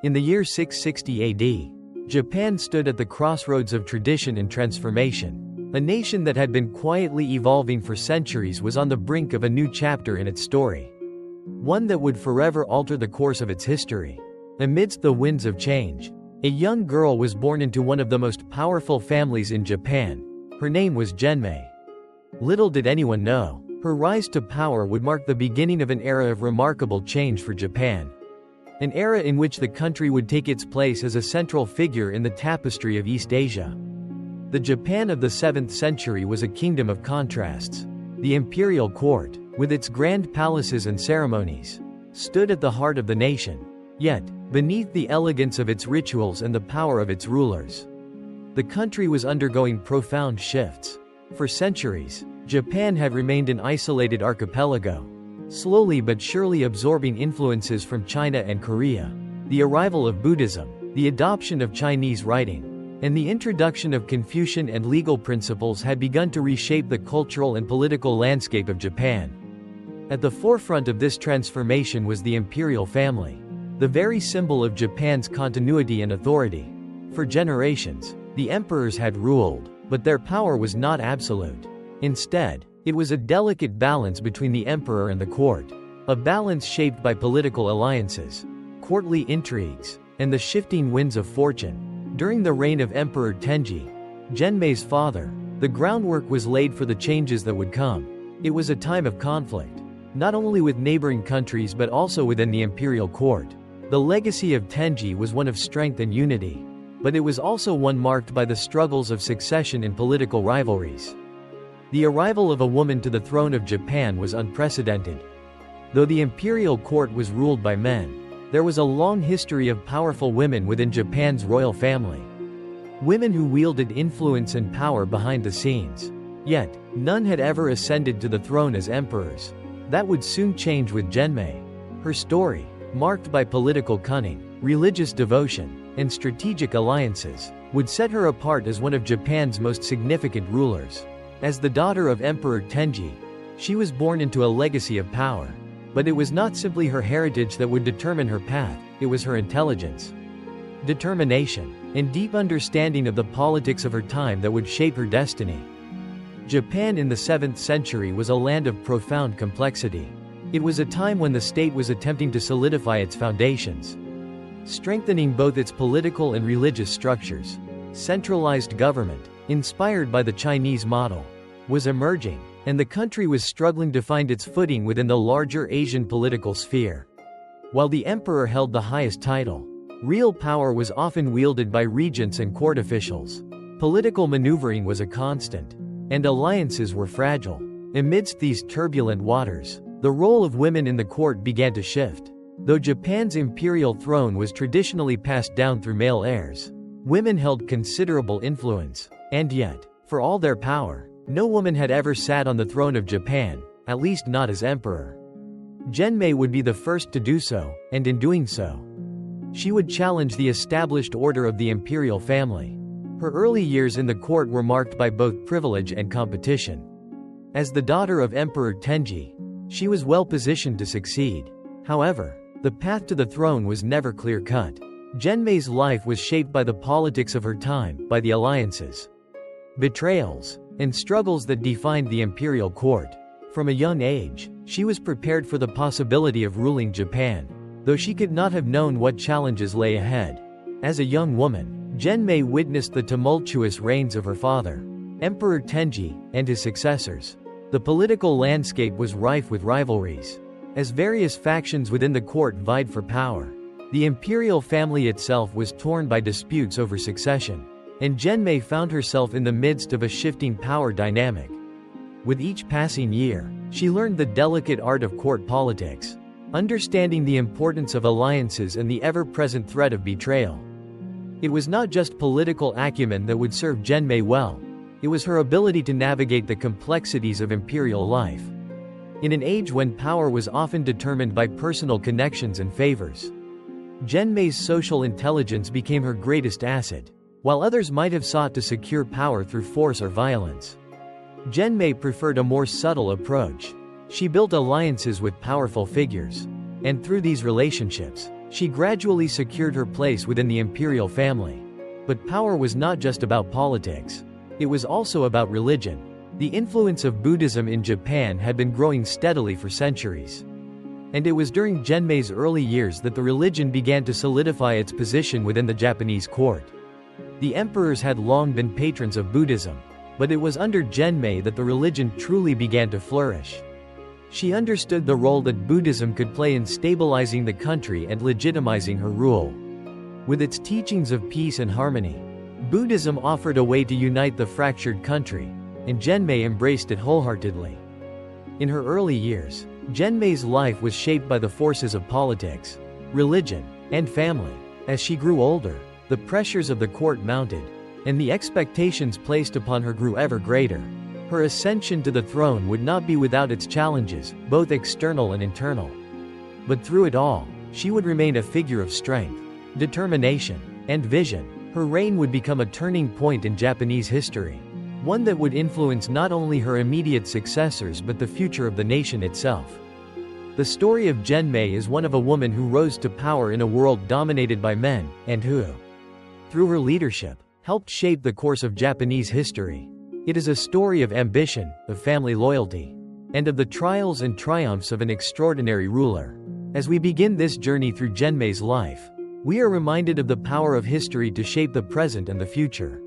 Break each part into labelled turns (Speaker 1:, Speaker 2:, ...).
Speaker 1: In the year 660 AD, Japan stood at the crossroads of tradition and transformation. A nation that had been quietly evolving for centuries was on the brink of a new chapter in its story. One that would forever alter the course of its history. Amidst the winds of change, a young girl was born into one of the most powerful families in Japan. Her name was Genmei. Little did anyone know, her rise to power would mark the beginning of an era of remarkable change for Japan. An era in which the country would take its place as a central figure in the tapestry of East Asia. The Japan of the 7th century was a kingdom of contrasts. The imperial court, with its grand palaces and ceremonies, stood at the heart of the nation. Yet, beneath the elegance of its rituals and the power of its rulers, the country was undergoing profound shifts. For centuries, Japan had remained an isolated archipelago, slowly but surely absorbing influences from China and Korea. The arrival of Buddhism, the adoption of Chinese writing, and the introduction of Confucian and legal principles had begun to reshape the cultural and political landscape of Japan. At the forefront of this transformation was the imperial family, the very symbol of Japan's continuity and authority. For generations, the emperors had ruled, but their power was not absolute. Instead, it was a delicate balance between the emperor and the court, a balance shaped by political alliances, courtly intrigues, and the shifting winds of fortune. During the reign of Emperor Tenji, Genmei's father, the groundwork was laid for the changes that would come. It was a time of conflict, not only with neighboring countries but also within the imperial court. The legacy of Tenji was one of strength and unity, but it was also one marked by the struggles of succession and political rivalries. The arrival of a woman to the throne of Japan was unprecedented. Though the imperial court was ruled by men, there was a long history of powerful women within Japan's royal family. Women who wielded influence and power behind the scenes. Yet, none had ever ascended to the throne as emperors. That would soon change with Genmei. Her story, marked by political cunning, religious devotion, and strategic alliances, would set her apart as one of Japan's most significant rulers. As the daughter of Emperor Tenji, she was born into a legacy of power. But it was not simply her heritage that would determine her path, it was her intelligence, determination, and deep understanding of the politics of her time that would shape her destiny. Japan in the 7th century was a land of profound complexity. It was a time when the state was attempting to solidify its foundations, strengthening both its political and religious structures. Centralized government, inspired by the Chinese model, was emerging, and the country was struggling to find its footing within the larger Asian political sphere. While the emperor held the highest title, real power was often wielded by regents and court officials. Political maneuvering was a constant, and alliances were fragile. Amidst these turbulent waters, the role of women in the court began to shift. Though Japan's imperial throne was traditionally passed down through male heirs, women held considerable influence. And yet, for all their power, no woman had ever sat on the throne of Japan, at least not as emperor. Genmei would be the first to do so, and in doing so, she would challenge the established order of the imperial family. Her early years in the court were marked by both privilege and competition. As the daughter of Emperor Tenji, she was well positioned to succeed. However, the path to the throne was never clear-cut. Genmei's life was shaped by the politics of her time, by the alliances, betrayals, and struggles that defined the imperial court. From a young age, she was prepared for the possibility of ruling Japan, though she could not have known what challenges lay ahead. As a young woman, Genmei witnessed the tumultuous reigns of her father, Emperor Tenji, and his successors. The political landscape was rife with rivalries, as various factions within the court vied for power. The imperial family itself was torn by disputes over succession, and Genmei found herself in the midst of a shifting power dynamic. With each passing year, she learned the delicate art of court politics, understanding the importance of alliances and the ever-present threat of betrayal. It was not just political acumen that would serve Genmei well, it was her ability to navigate the complexities of imperial life. In an age when power was often determined by personal connections and favors, Genmei's social intelligence became her greatest asset. While others might have sought to secure power through force or violence, Genmei preferred a more subtle approach. She built alliances with powerful figures, and through these relationships, She gradually secured her place within the imperial family. But power was not just about politics. It was also about religion. The influence of Buddhism in Japan had been growing steadily for centuries. And it was during Genmei's early years that the religion began to solidify its position within the Japanese court. The emperors had long been patrons of Buddhism, but it was under Genmei that the religion truly began to flourish. She understood the role that Buddhism could play in stabilizing the country and legitimizing her rule. With its teachings of peace and harmony, Buddhism offered a way to unite the fractured country, and Genmei embraced it wholeheartedly. In her early years, Genmei's life was shaped by the forces of politics, religion, and family. As she grew older, the pressures of the court mounted, and the expectations placed upon her grew ever greater. Her ascension to the throne would not be without its challenges, both external and internal. But through it all, she would remain a figure of strength, determination, and vision. Her reign would become a turning point in Japanese history, one that would influence not only her immediate successors but the future of the nation itself. The story of Genmei is one of a woman who rose to power in a world dominated by men, and who, through her leadership, helped shape the course of Japanese history. It is a story of ambition, of family loyalty, and of the trials and triumphs of an extraordinary ruler. As we begin this journey through Genmei's life, we are reminded of the power of history to shape the present and the future.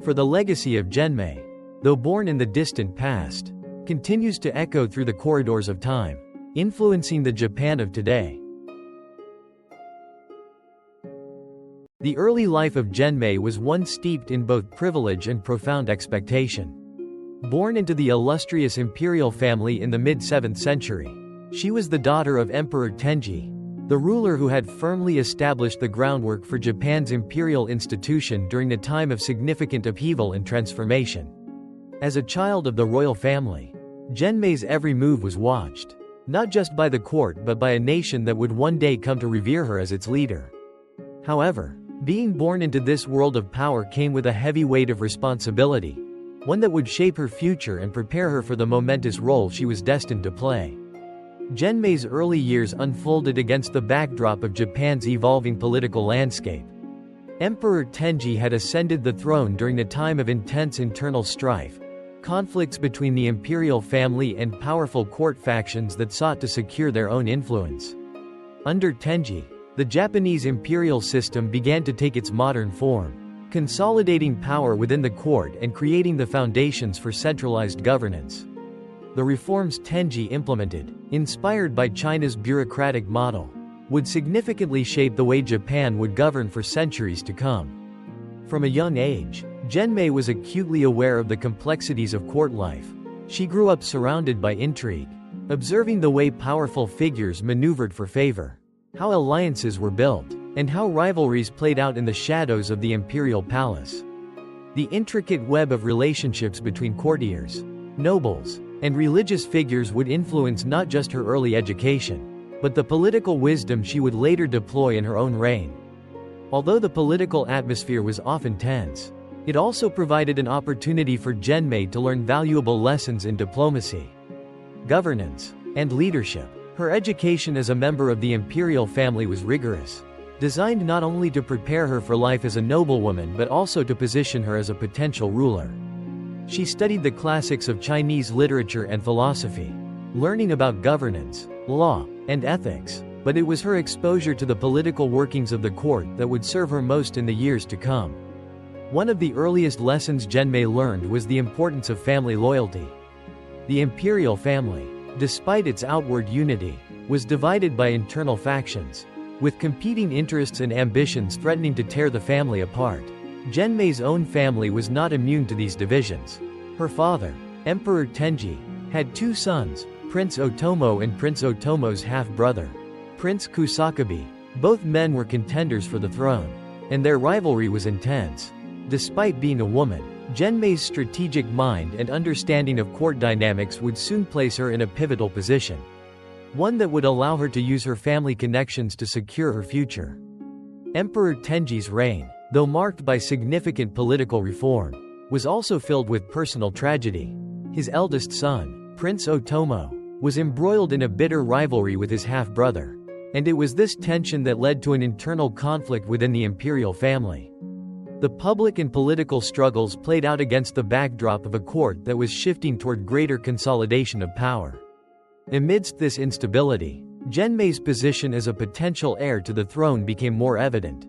Speaker 1: For the legacy of Genmei, though born in the distant past, continues to echo through the corridors of time, influencing the Japan of today. The early life of Genmei was one steeped in both privilege and profound expectation. Born into the illustrious imperial family in the mid-7th century, she was the daughter of Emperor Tenji, the ruler who had firmly established the groundwork for Japan's imperial institution during a time of significant upheaval and transformation. As a child of the royal family, Genmei's every move was watched, not just by the court but by a nation that would one day come to revere her as its leader. However, being born into this world of power came with a heavy weight of responsibility, one that would shape her future and prepare her for the momentous role she was destined to play. Genmei's early years unfolded against the backdrop of Japan's evolving political landscape. Emperor Tenji had ascended the throne during a time of intense internal strife, conflicts between the imperial family and powerful court factions that sought to secure their own influence. Under Tenji, the Japanese imperial system began to take its modern form, consolidating power within the court and creating the foundations for centralized governance. The reforms Tenji implemented, inspired by China's bureaucratic model, would significantly shape the way Japan would govern for centuries to come. From a young age, Genmei was acutely aware of the complexities of court life. She grew up surrounded by intrigue, observing the way powerful figures maneuvered for favor, how alliances were built, and how rivalries played out in the shadows of the imperial palace. The intricate web of relationships between courtiers, nobles, and religious figures would influence not just her early education, but the political wisdom she would later deploy in her own reign. Although the political atmosphere was often tense, it also provided an opportunity for Genmei to learn valuable lessons in diplomacy, governance, and leadership. Her education as a member of the imperial family was rigorous, designed not only to prepare her for life as a noblewoman but also to position her as a potential ruler. She studied the classics of Chinese literature and philosophy, learning about governance, law, and ethics, but it was her exposure to the political workings of the court that would serve her most in the years to come. One of the earliest lessons Genmei learned was the importance of family loyalty. The imperial family, despite its outward unity, was divided by internal factions, with competing interests and ambitions threatening to tear the family apart. Genmei's own family was not immune to these divisions. Her father, Emperor Tenji, had two sons, Prince Otomo and Prince Otomo's half-brother, Prince Kusakabe. Both men were contenders for the throne, and their rivalry was intense. Despite being a woman, Genmei's strategic mind and understanding of court dynamics would soon place her in a pivotal position, one that would allow her to use her family connections to secure her future. Emperor Tenji's reign, though marked by significant political reform, was also filled with personal tragedy. His eldest son, Prince Otomo, was embroiled in a bitter rivalry with his half-brother, And it was this tension that led to an internal conflict within the imperial family. The public and political struggles played out against the backdrop of a court that was shifting toward greater consolidation of power. Amidst this instability, Genmei's position as a potential heir to the throne became more evident.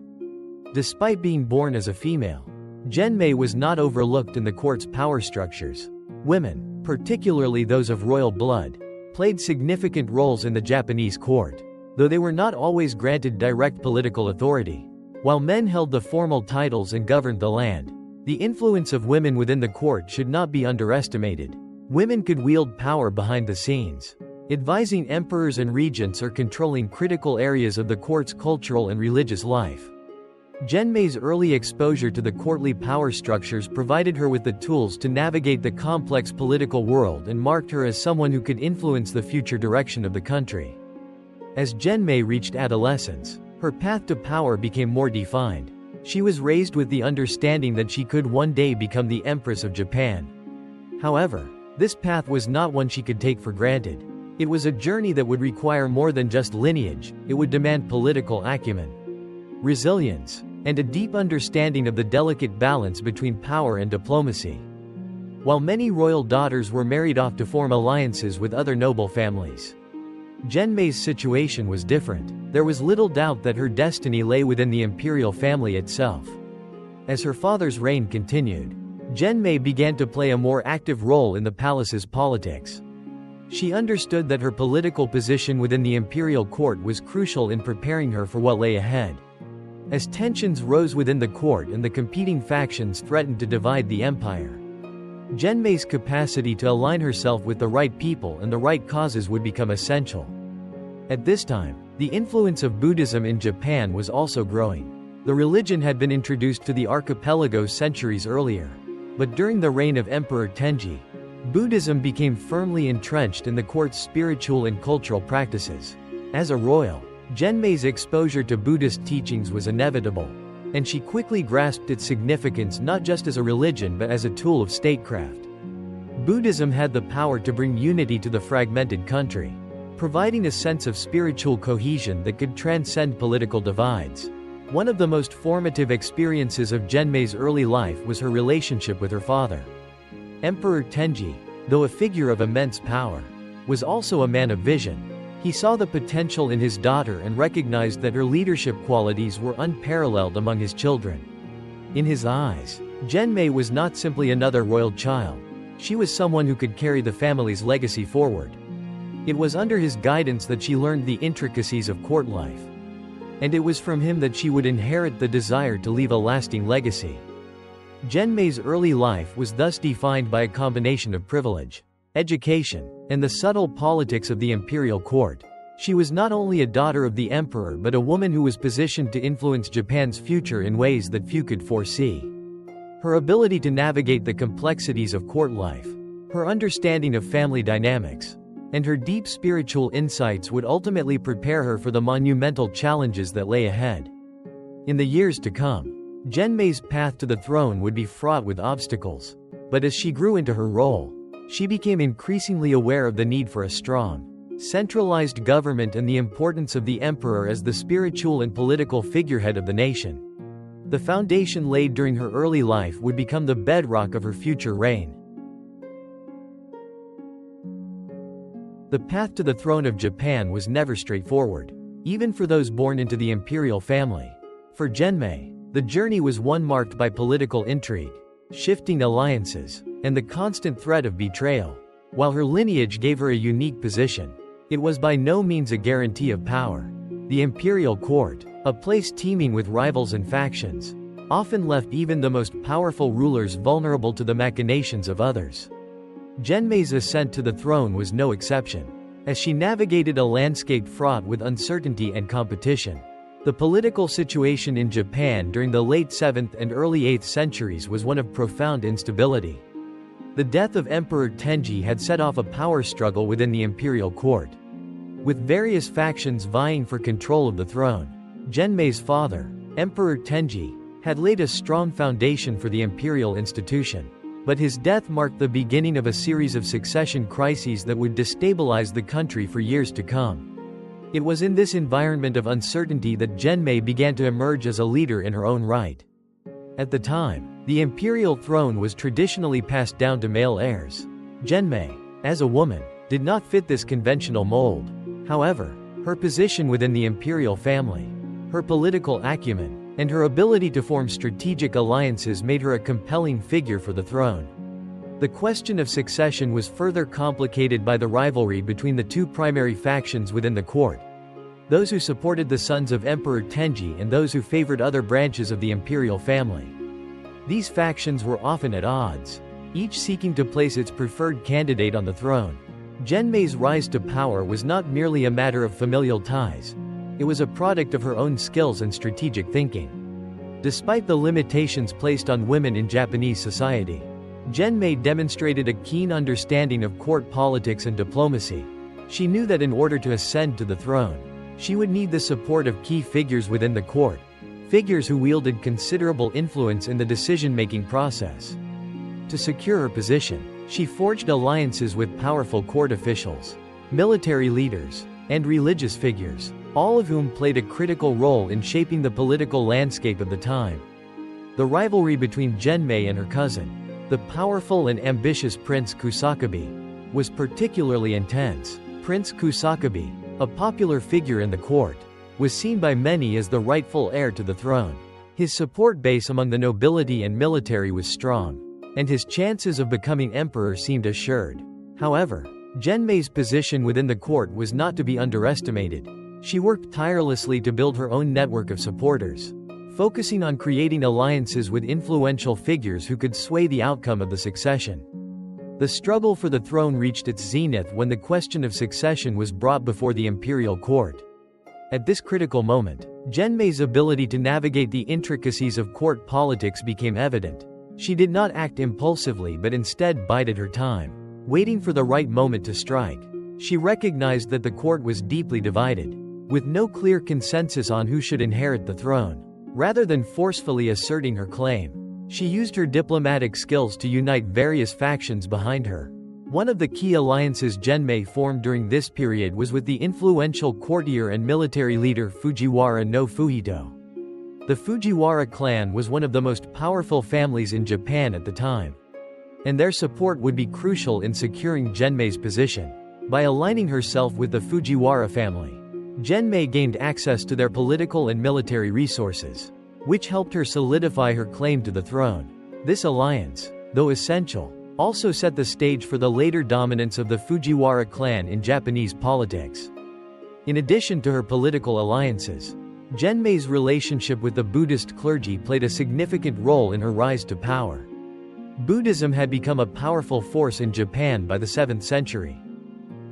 Speaker 1: Despite being born as a female, Genmei was not overlooked in the court's power structures. Women, particularly those of royal blood, played significant roles in the Japanese court, though they were not always granted direct political authority. While men held the formal titles and governed the land, the influence of women within the court should not be underestimated. Women could wield power behind the scenes, advising emperors and regents or controlling critical areas of the court's cultural and religious life. Genmei's early exposure to the courtly power structures provided her with the tools to navigate the complex political world and marked her as someone who could influence the future direction of the country. As Genmei reached adolescence, her path to power became more defined. She was raised with the understanding that she could one day become the Empress of Japan. However, this path was not one she could take for granted. It was a journey that would require more than just lineage. It would demand political acumen, resilience, and a deep understanding of the delicate balance between power and diplomacy. While many royal daughters were married off to form alliances with other noble families, Genmei's situation was different. There was little doubt that her destiny lay within the imperial family itself. As her father's reign continued, Genmei began to play a more active role in the palace's politics. She understood that her political position within the imperial court was crucial in preparing her for what lay ahead. As tensions rose within the court and the competing factions threatened to divide the empire, Genmei's capacity to align herself with the right people and the right causes would become essential. At this time, the influence of Buddhism in Japan was also growing. The religion had been introduced to the archipelago centuries earlier, but during the reign of Emperor Tenji, Buddhism became firmly entrenched in the court's spiritual and cultural practices. As a royal, Genmei's exposure to Buddhist teachings was inevitable, and she quickly grasped its significance not just as a religion but as a tool of statecraft. Buddhism had the power to bring unity to the fragmented country, providing a sense of spiritual cohesion that could transcend political divides. One of the most formative experiences of Genmei's early life was her relationship with her father. Emperor Tenji, though a figure of immense power, was also a man of vision. He saw the potential in his daughter and recognized that her leadership qualities were unparalleled among his children. In his eyes, Genmei was not simply another royal child. She was someone who could carry the family's legacy forward. It was under his guidance that she learned the intricacies of court life. And it was from him that she would inherit the desire to leave a lasting legacy. Genmei's early life was thus defined by a combination of privilege, education, and the subtle politics of the imperial court. She was not only a daughter of the emperor but a woman who was positioned to influence Japan's future in ways that few could foresee. Her ability to navigate the complexities of court life, her understanding of family dynamics, and her deep spiritual insights would ultimately prepare her for the monumental challenges that lay ahead. In the years to come, Genmei's path to the throne would be fraught with obstacles. But as she grew into her role, she became increasingly aware of the need for a strong, centralized government and the importance of the emperor as the spiritual and political figurehead of the nation. The foundation laid during her early life would become the bedrock of her future reign. The path to the throne of Japan was never straightforward, even for those born into the imperial family. For Genmei, the journey was one marked by political intrigue, shifting alliances, and the constant threat of betrayal. While her lineage gave her a unique position, it was by no means a guarantee of power. The imperial court, a place teeming with rivals and factions, often left even the most powerful rulers vulnerable to the machinations of others. Genmei's ascent to the throne was no exception. As she navigated a landscape fraught with uncertainty and competition, the political situation in Japan during the late 7th and early 8th centuries was one of profound instability. The death of Emperor Tenji had set off a power struggle within the imperial court, with various factions vying for control of the throne. Genmei's father, Emperor Tenji, had laid a strong foundation for the imperial institution, but his death marked the beginning of a series of succession crises that would destabilize the country for years to come. It was in this environment of uncertainty that Genmei began to emerge as a leader in her own right. At the time, the imperial throne was traditionally passed down to male heirs. Genmei, as a woman, did not fit this conventional mold. However, her position within the imperial family, her political acumen, and her ability to form strategic alliances made her a compelling figure for the throne. The question of succession was further complicated by the rivalry between the two primary factions within the court: those who supported the sons of Emperor Tenji and those who favored other branches of the imperial family. These factions were often at odds, each seeking to place its preferred candidate on the throne. Genmei's rise to power was not merely a matter of familial ties. It was a product of her own skills and strategic thinking. Despite the limitations placed on women in Japanese society, Genmei demonstrated a keen understanding of court politics and diplomacy. She knew that in order to ascend to the throne, she would need the support of key figures within the court, figures who wielded considerable influence in the decision-making process. To secure her position, she forged alliances with powerful court officials, military leaders, and religious figures, all of whom played a critical role in shaping the political landscape of the time. The rivalry between Genmei and her cousin, the powerful and ambitious Prince Kusakabe, was particularly intense. Prince Kusakabe, a popular figure in the court, was seen by many as the rightful heir to the throne. His support base among the nobility and military was strong, and his chances of becoming emperor seemed assured. However, Genmei's position within the court was not to be underestimated. She worked tirelessly to build her own network of supporters, focusing on creating alliances with influential figures who could sway the outcome of the succession. The struggle for the throne reached its zenith when the question of succession was brought before the imperial court. At this critical moment, Genmei's ability to navigate the intricacies of court politics became evident. She did not act impulsively but instead bided her time, waiting for the right moment to strike. She recognized that the court was deeply divided, with no clear consensus on who should inherit the throne. Rather than forcefully asserting her claim, she used her diplomatic skills to unite various factions behind her. One of the key alliances Genmei formed during this period was with the influential courtier and military leader Fujiwara no Fuhito. The Fujiwara clan was one of the most powerful families in Japan at the time, and their support would be crucial in securing Genmei's position. By aligning herself with the Fujiwara family, Genmei gained access to their political and military resources, which helped her solidify her claim to the throne. This alliance, though essential, also set the stage for the later dominance of the Fujiwara clan in Japanese politics. In addition to her political alliances, Genmei's relationship with the Buddhist clergy played a significant role in her rise to power. Buddhism had become a powerful force in Japan by the 7th century,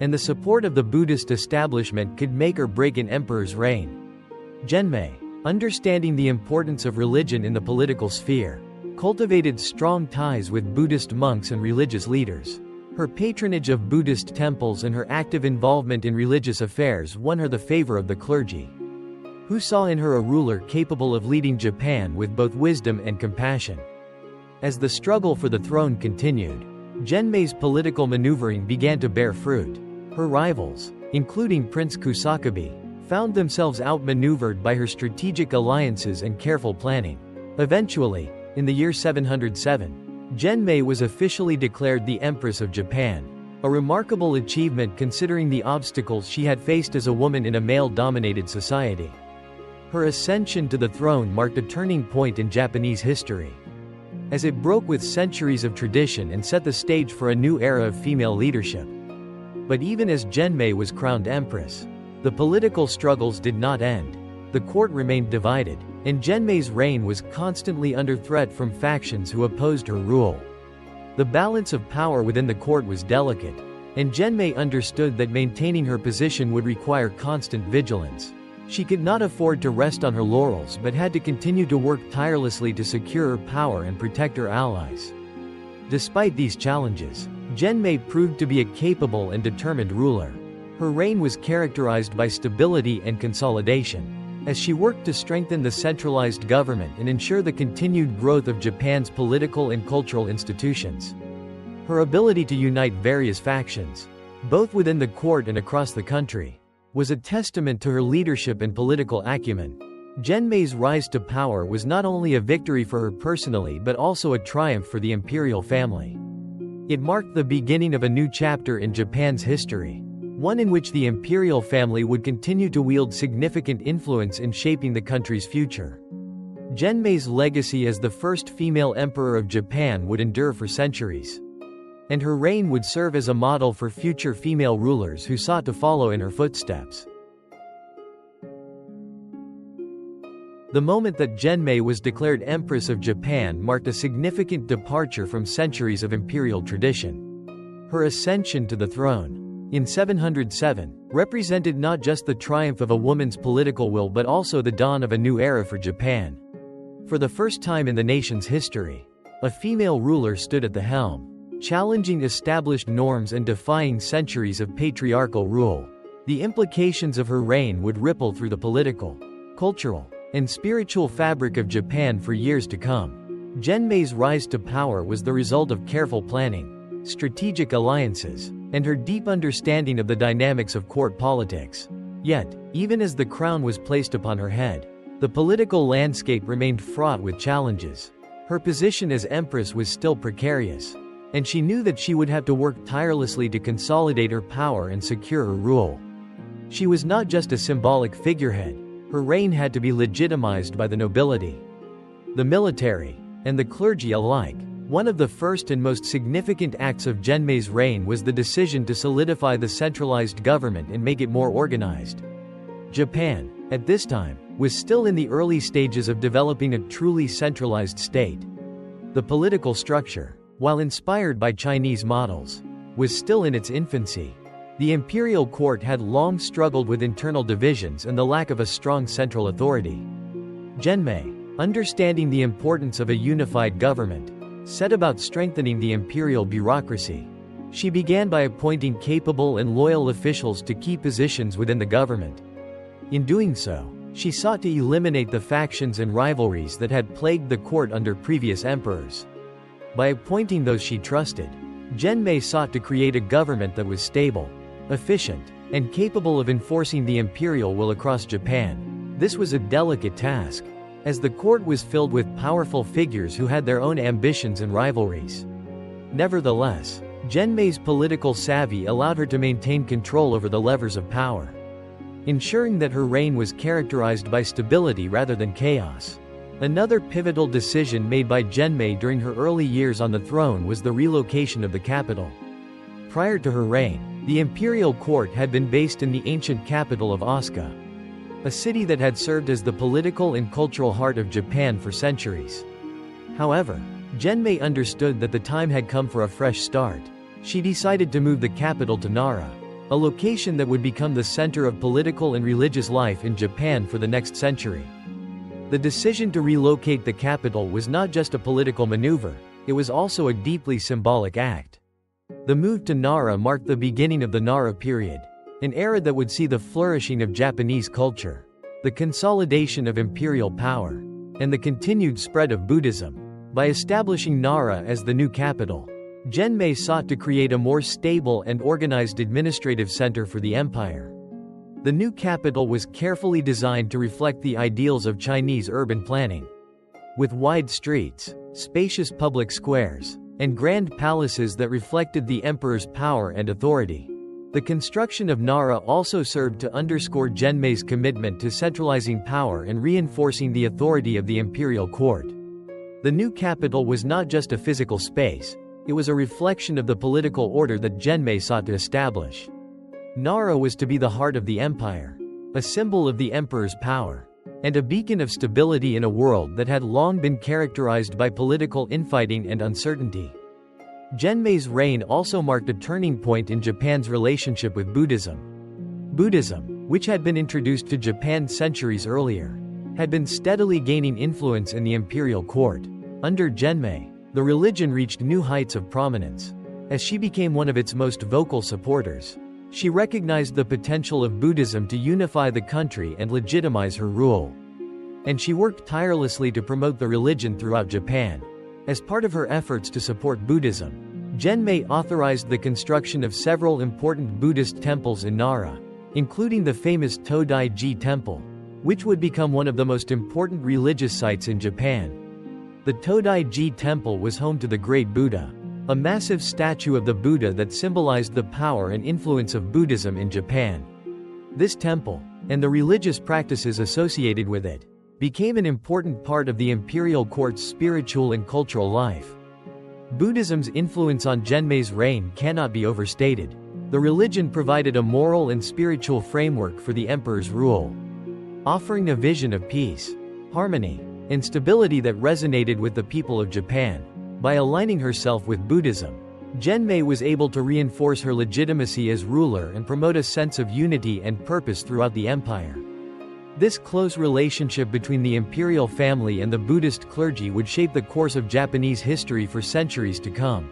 Speaker 1: and the support of the Buddhist establishment could make or break an emperor's reign. Genmei, understanding the importance of religion in the political sphere, cultivated strong ties with Buddhist monks and religious leaders. Her patronage of Buddhist temples and her active involvement in religious affairs won her the favor of the clergy, who saw in her a ruler capable of leading Japan with both wisdom and compassion. As the struggle for the throne continued, Genmei's political maneuvering began to bear fruit. Her rivals, including Prince Kusakabe, found themselves outmaneuvered by her strategic alliances and careful planning. Eventually, in the year 707, Genmei was officially declared the Empress of Japan, a remarkable achievement considering the obstacles she had faced as a woman in a male-dominated society. Her ascension to the throne marked a turning point in Japanese history, as it broke with centuries of tradition and set the stage for a new era of female leadership. But even as Genmei was crowned empress, the political struggles did not end. The court remained divided, and Genmei's reign was constantly under threat from factions who opposed her rule. The balance of power within the court was delicate, and Genmei understood that maintaining her position would require constant vigilance. She could not afford to rest on her laurels but had to continue to work tirelessly to secure her power and protect her allies. Despite these challenges, Genmei proved to be a capable and determined ruler. Her reign was characterized by stability and consolidation, as she worked to strengthen the centralized government and ensure the continued growth of Japan's political and cultural institutions. Her ability to unite various factions, both within the court and across the country, was a testament to her leadership and political acumen. Genmei's rise to power was not only a victory for her personally but also a triumph for the imperial family. It marked the beginning of a new chapter in Japan's history, one in which the imperial family would continue to wield significant influence in shaping the country's future. Genmei's legacy as the first female emperor of Japan would endure for centuries, and her reign would serve as a model for future female rulers who sought to follow in her footsteps. The moment that Genmei was declared Empress of Japan marked a significant departure from centuries of imperial tradition. Her ascension to the throne, in 707, represented not just the triumph of a woman's political will but also the dawn of a new era for Japan. For the first time in the nation's history, a female ruler stood at the helm, challenging established norms and defying centuries of patriarchal rule. The implications of her reign would ripple through the political, cultural, and spiritual fabric of Japan for years to come. Genmei's rise to power was the result of careful planning, strategic alliances, and her deep understanding of the dynamics of court politics. Yet, even as the crown was placed upon her head, the political landscape remained fraught with challenges. Her position as empress was still precarious, and she knew that she would have to work tirelessly to consolidate her power and secure her rule. She was not just a symbolic figurehead. Her reign had to be legitimized by the nobility, the military, and the clergy alike. One of the first and most significant acts of Genmei's reign was the decision to solidify the centralized government and make it more organized. Japan, at this time, was still in the early stages of developing a truly centralized state. The political structure, while inspired by Chinese models, was still in its infancy. The imperial court had long struggled with internal divisions and the lack of a strong central authority. Genmei, understanding the importance of a unified government, set about strengthening the imperial bureaucracy. She began by appointing capable and loyal officials to key positions within the government. In doing so, she sought to eliminate the factions and rivalries that had plagued the court under previous emperors. By appointing those she trusted, Genmei sought to create a government that was stable, efficient, and capable of enforcing the imperial will across Japan. This was a delicate task, as the court was filled with powerful figures who had their own ambitions and rivalries. Nevertheless, Genmei's political savvy allowed her to maintain control over the levers of power, ensuring that her reign was characterized by stability rather than chaos. Another pivotal decision made by Genmei during her early years on the throne was the relocation of the capital. Prior to her reign, the imperial court had been based in the ancient capital of Osaka, a city that had served as the political and cultural heart of Japan for centuries. However, Genmei understood that the time had come for a fresh start. She decided to move the capital to Nara, a location that would become the center of political and religious life in Japan for the next century. The decision to relocate the capital was not just a political maneuver, it was also a deeply symbolic act. The move to Nara marked the beginning of the Nara period, an era that would see the flourishing of Japanese culture, the consolidation of imperial power, and the continued spread of Buddhism. By establishing Nara as the new capital, Genmei sought to create a more stable and organized administrative center for the empire. The new capital was carefully designed to reflect the ideals of Chinese urban planning. With wide streets, spacious public squares, and grand palaces that reflected the emperor's power and authority. The construction of Nara also served to underscore Genmei's commitment to centralizing power and reinforcing the authority of the imperial court. The new capital was not just a physical space, it was a reflection of the political order that Genmei sought to establish. Nara was to be the heart of the empire, a symbol of the emperor's power, and a beacon of stability in a world that had long been characterized by political infighting and uncertainty. Genmei's reign also marked a turning point in Japan's relationship with Buddhism. Buddhism, which had been introduced to Japan centuries earlier, had been steadily gaining influence in the imperial court. Under Genmei, the religion reached new heights of prominence. As she became one of its most vocal supporters, she recognized the potential of Buddhism to unify the country and legitimize her rule. And she worked tirelessly to promote the religion throughout Japan. As part of her efforts to support Buddhism, Genmei authorized the construction of several important Buddhist temples in Nara, including the famous Todai-ji Temple, which would become one of the most important religious sites in Japan. The Todai-ji Temple was home to the Great Buddha, a massive statue of the Buddha that symbolized the power and influence of Buddhism in Japan. This temple, and the religious practices associated with it, became an important part of the imperial court's spiritual and cultural life. Buddhism's influence on Genmei's reign cannot be overstated. The religion provided a moral and spiritual framework for the emperor's rule, offering a vision of peace, harmony, and stability that resonated with the people of Japan. By aligning herself with Buddhism, Genmei was able to reinforce her legitimacy as ruler and promote a sense of unity and purpose throughout the empire. This close relationship between the imperial family and the Buddhist clergy would shape the course of Japanese history for centuries to come.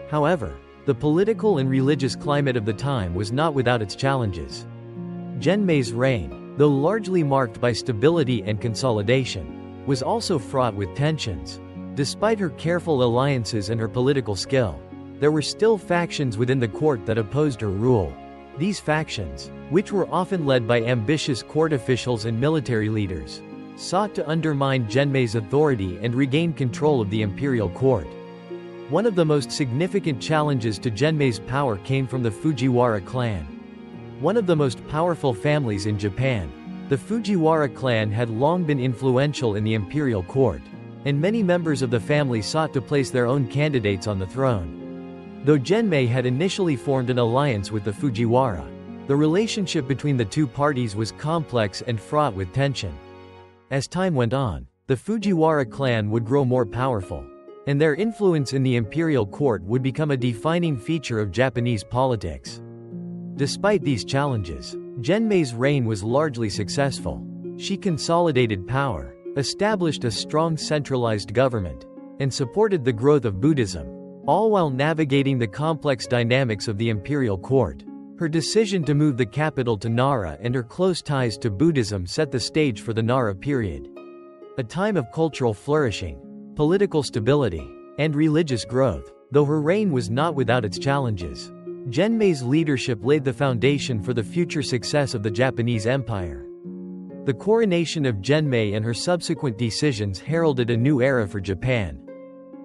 Speaker 1: However, the political and religious climate of the time was not without its challenges. Genmei's reign, though largely marked by stability and consolidation, was also fraught with tensions. Despite her careful alliances and her political skill, there were still factions within the court that opposed her rule. These factions, which were often led by ambitious court officials and military leaders, sought to undermine Genmei's authority and regain control of the imperial court. One of the most significant challenges to Genmei's power came from the Fujiwara clan. One of the most powerful families in Japan, the Fujiwara clan had long been influential in the imperial court, and many members of the family sought to place their own candidates on the throne. Though Genmei had initially formed an alliance with the Fujiwara, the relationship between the two parties was complex and fraught with tension. As time went on, the Fujiwara clan would grow more powerful, and their influence in the imperial court would become a defining feature of Japanese politics. Despite these challenges, Genmei's reign was largely successful. She consolidated power, established a strong centralized government, and supported the growth of Buddhism, all while navigating the complex dynamics of the imperial court. Her decision to move the capital to Nara and her close ties to Buddhism set the stage for the Nara period, a time of cultural flourishing, political stability, and religious growth. Though her reign was not without its challenges, Genmei's leadership laid the foundation for the future success of the Japanese Empire. The coronation of Genmei and her subsequent decisions heralded a new era for Japan,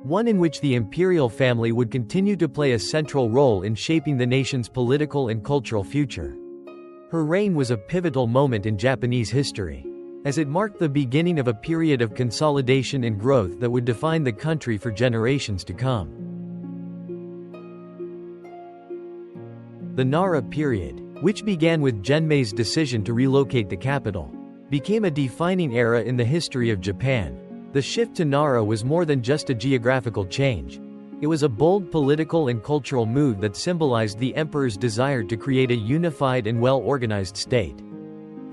Speaker 1: one in which the imperial family would continue to play a central role in shaping the nation's political and cultural future. Her reign was a pivotal moment in Japanese history, as it marked the beginning of a period of consolidation and growth that would define the country for generations to come. The Nara period, which began with Genmei's decision to relocate the capital, became a defining era in the history of Japan. The shift to Nara was more than just a geographical change. It was a bold political and cultural move that symbolized the emperor's desire to create a unified and well-organized state.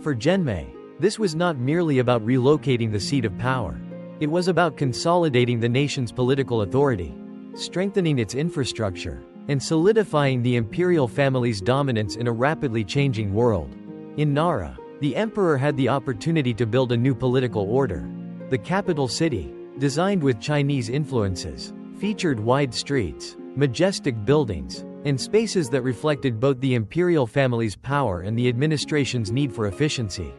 Speaker 1: For Genmei, this was not merely about relocating the seat of power. It was about consolidating the nation's political authority, strengthening its infrastructure, and solidifying the imperial family's dominance in a rapidly changing world. In Nara, the emperor had the opportunity to build a new political order. The capital city, designed with Chinese influences, featured wide streets, majestic buildings, and spaces that reflected both the imperial family's power and the administration's need for efficiency.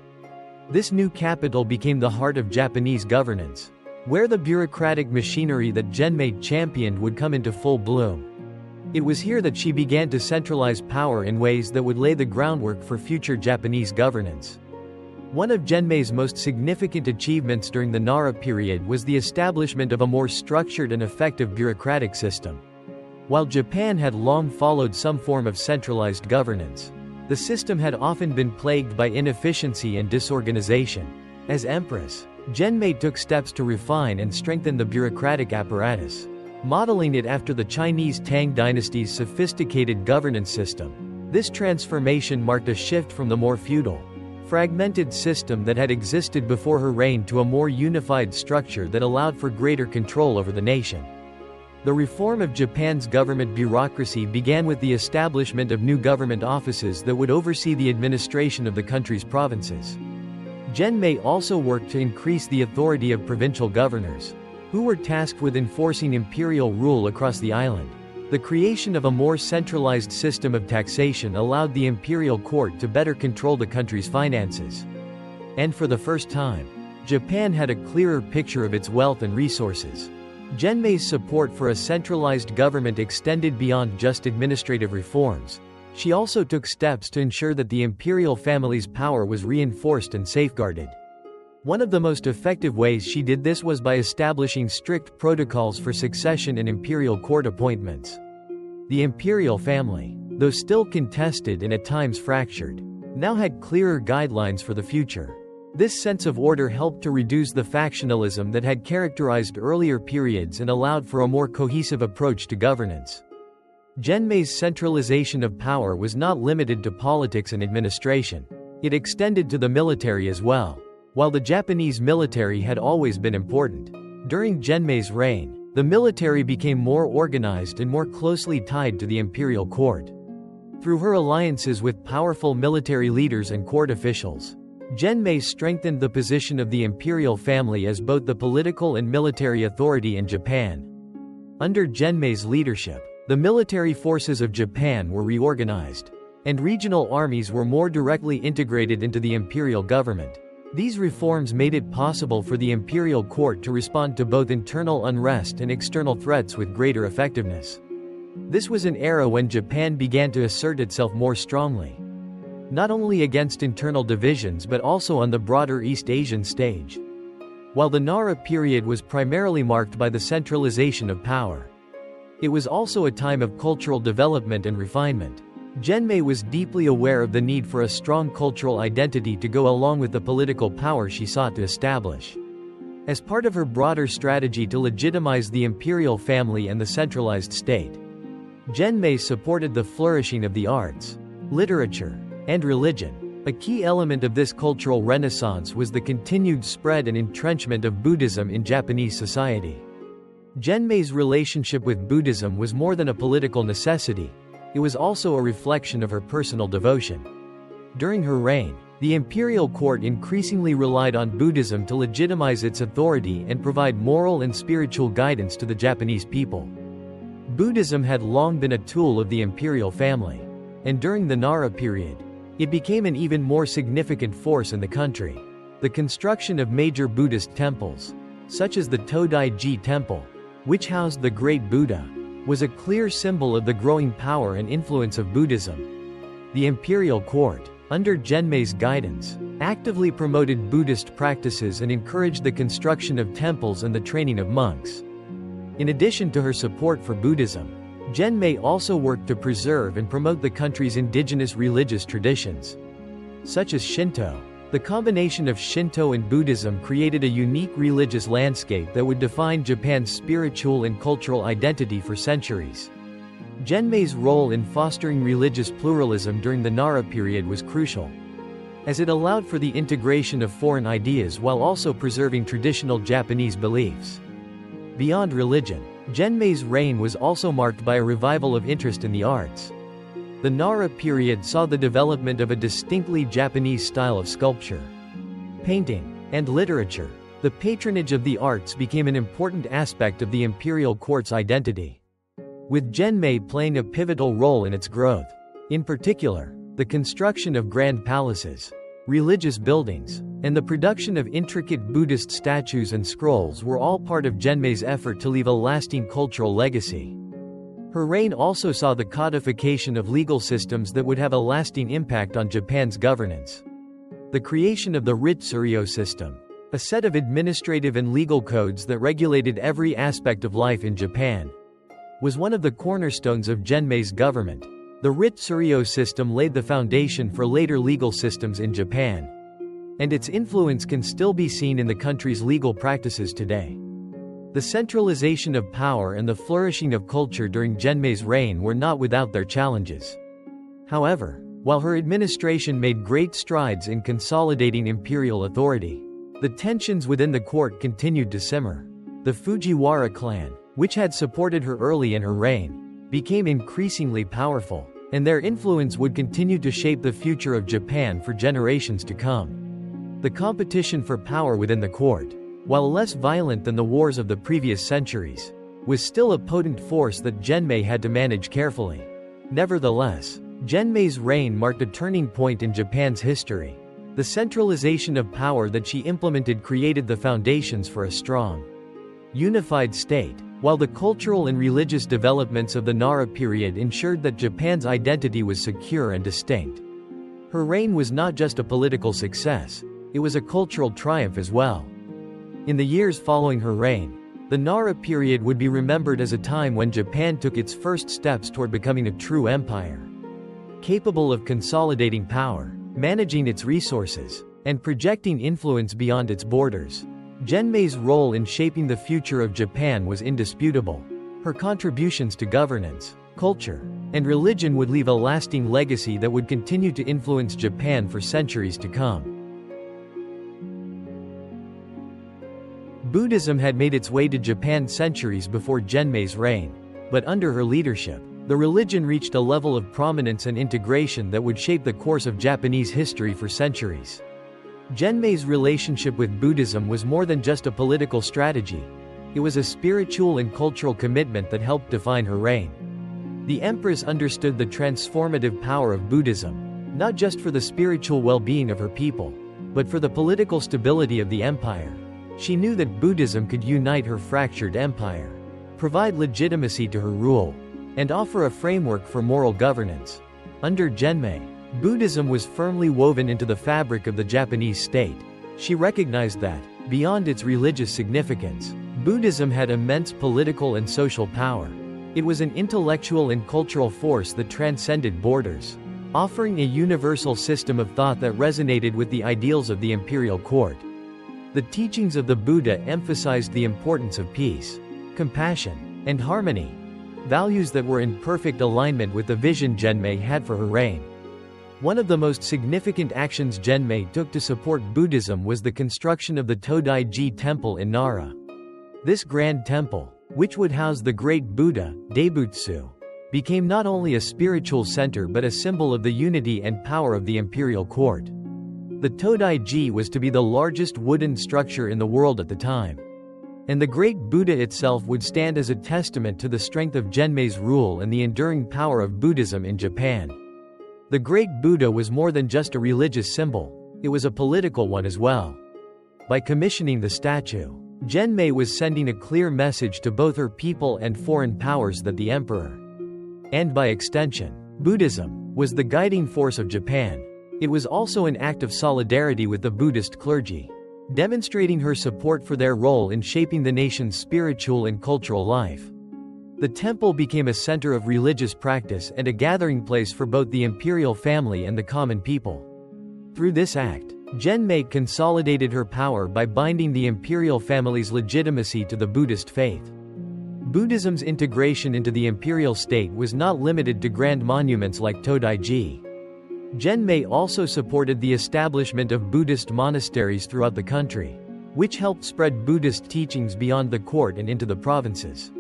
Speaker 1: This new capital became the heart of Japanese governance, where the bureaucratic machinery that Genmei championed would come into full bloom. It was here that she began to centralize power in ways that would lay the groundwork for future Japanese governance. One of Genmei's most significant achievements during the Nara period was the establishment of a more structured and effective bureaucratic system. While Japan had long followed some form of centralized governance, the system had often been plagued by inefficiency and disorganization. As Empress, Genmei took steps to refine and strengthen the bureaucratic apparatus, modeling it after the Chinese Tang dynasty's sophisticated governance system. This transformation marked a shift from the more feudal, fragmented system that had existed before her reign to a more unified structure that allowed for greater control over the nation. The reform of Japan's government bureaucracy began with the establishment of new government offices that would oversee the administration of the country's provinces. Genmei also worked to increase the authority of provincial governors, who were tasked with enforcing imperial rule across the island. The creation of a more centralized system of taxation allowed the imperial court to better control the country's finances. And for the first time, Japan had a clearer picture of its wealth and resources. Genmei's support for a centralized government extended beyond just administrative reforms. She also took steps to ensure that the imperial family's power was reinforced and safeguarded. One of the most effective ways she did this was by establishing strict protocols for succession and imperial court appointments. The imperial family, though still contested and at times fractured, now had clearer guidelines for the future. This sense of order helped to reduce the factionalism that had characterized earlier periods and allowed for a more cohesive approach to governance. Genmei's centralization of power was not limited to politics and administration. It extended to the military as well. While the Japanese military had always been important, during Genmei's reign, the military became more organized and more closely tied to the imperial court. Through her alliances with powerful military leaders and court officials, Genmei strengthened the position of the imperial family as both the political and military authority in Japan. Under Genmei's leadership, the military forces of Japan were reorganized, and regional armies were more directly integrated into the imperial government. These reforms made it possible for the imperial court to respond to both internal unrest and external threats with greater effectiveness. This was an era when Japan began to assert itself more strongly, not only against internal divisions but also on the broader East Asian stage. While the Nara period was primarily marked by the centralization of power, it was also a time of cultural development and refinement. Genmei was deeply aware of the need for a strong cultural identity to go along with the political power she sought to establish. As part of her broader strategy to legitimize the imperial family and the centralized state, Genmei supported the flourishing of the arts, literature, and religion. A key element of this cultural renaissance was the continued spread and entrenchment of Buddhism in Japanese society. Genmei's relationship with Buddhism was more than a political necessity. It was also a reflection of her personal devotion. During her reign, the imperial court increasingly relied on Buddhism to legitimize its authority and provide moral and spiritual guidance to the Japanese people. Buddhism had long been a tool of the imperial family, and during the Nara period, it became an even more significant force in the country. The construction of major Buddhist temples, such as the Todai-ji Temple, which housed the Great Buddha, was a clear symbol of the growing power and influence of Buddhism. The imperial court, under Genmei's guidance, actively promoted Buddhist practices and encouraged the construction of temples and the training of monks. In addition to her support for Buddhism, Genmei also worked to preserve and promote the country's indigenous religious traditions, such as Shinto. The combination of Shinto and Buddhism created a unique religious landscape that would define Japan's spiritual and cultural identity for centuries. Genmei's role in fostering religious pluralism during the Nara period was crucial, as it allowed for the integration of foreign ideas while also preserving traditional Japanese beliefs. Beyond religion, Genmei's reign was also marked by a revival of interest in the arts. The Nara period saw the development of a distinctly Japanese style of sculpture, painting, and literature. The patronage of the arts became an important aspect of the imperial court's identity, with Genmei playing a pivotal role in its growth. In particular, the construction of grand palaces, religious buildings, and the production of intricate Buddhist statues and scrolls were all part of Genmei's effort to leave a lasting cultural legacy. Her reign also saw the codification of legal systems that would have a lasting impact on Japan's governance. The creation of the Ritsuryo system, a set of administrative and legal codes that regulated every aspect of life in Japan, was one of the cornerstones of Genmei's government. The Ritsuryo system laid the foundation for later legal systems in Japan, and its influence can still be seen in the country's legal practices today. The centralization of power and the flourishing of culture during Genmei's reign were not without their challenges. However, while her administration made great strides in consolidating imperial authority, the tensions within the court continued to simmer. The Fujiwara clan, which had supported her early in her reign, became increasingly powerful, and their influence would continue to shape the future of Japan for generations to come. The competition for power within the court, while less violent than the wars of the previous centuries, was still a potent force that Genmei had to manage carefully. Nevertheless, Genmei's reign marked a turning point in Japan's history. The centralization of power that she implemented created the foundations for a strong, unified state, while the cultural and religious developments of the Nara period ensured that Japan's identity was secure and distinct. Her reign was not just a political success, it was a cultural triumph as well. In the years following her reign, the Nara period would be remembered as a time when Japan took its first steps toward becoming a true empire, capable of consolidating power, managing its resources, and projecting influence beyond its borders. Genmei's role in shaping the future of Japan was indisputable. Her contributions to governance, culture, and religion would leave a lasting legacy that would continue to influence Japan for centuries to come. Buddhism had made its way to Japan centuries before Genmei's reign, but under her leadership, the religion reached a level of prominence and integration that would shape the course of Japanese history for centuries. Genmei's relationship with Buddhism was more than just a political strategy. It was a spiritual and cultural commitment that helped define her reign. The Empress understood the transformative power of Buddhism, not just for the spiritual well-being of her people, but for the political stability of the empire. She knew that Buddhism could unite her fractured empire, provide legitimacy to her rule, and offer a framework for moral governance. Under Genmei, Buddhism was firmly woven into the fabric of the Japanese state. She recognized that, beyond its religious significance, Buddhism had immense political and social power. It was an intellectual and cultural force that transcended borders, offering a universal system of thought that resonated with the ideals of the imperial court. The teachings of the Buddha emphasized the importance of peace, compassion, and harmony, values that were in perfect alignment with the vision Genmei had for her reign. One of the most significant actions Genmei took to support Buddhism was the construction of the Todai-ji temple in Nara. This grand temple, which would house the great Buddha, Daibutsu, became not only a spiritual center but a symbol of the unity and power of the imperial court. The Todai-ji was to be the largest wooden structure in the world at the time, and the great Buddha itself would stand as a testament to the strength of Genmei's rule and the enduring power of Buddhism in Japan. The great Buddha was more than just a religious symbol, it was a political one as well. By commissioning the statue, Genmei was sending a clear message to both her people and foreign powers that the emperor, and by extension, Buddhism, was the guiding force of Japan. It was also an act of solidarity with the Buddhist clergy, demonstrating her support for their role in shaping the nation's spiritual and cultural life. The temple became a center of religious practice and a gathering place for both the imperial family and the common people. Through this act, Genmei consolidated her power by binding the imperial family's legitimacy to the Buddhist faith. Buddhism's integration into the imperial state was not limited to grand monuments like Todai-ji. Genmei also supported the establishment of Buddhist monasteries throughout the country, which helped spread Buddhist teachings beyond the court and into the provinces.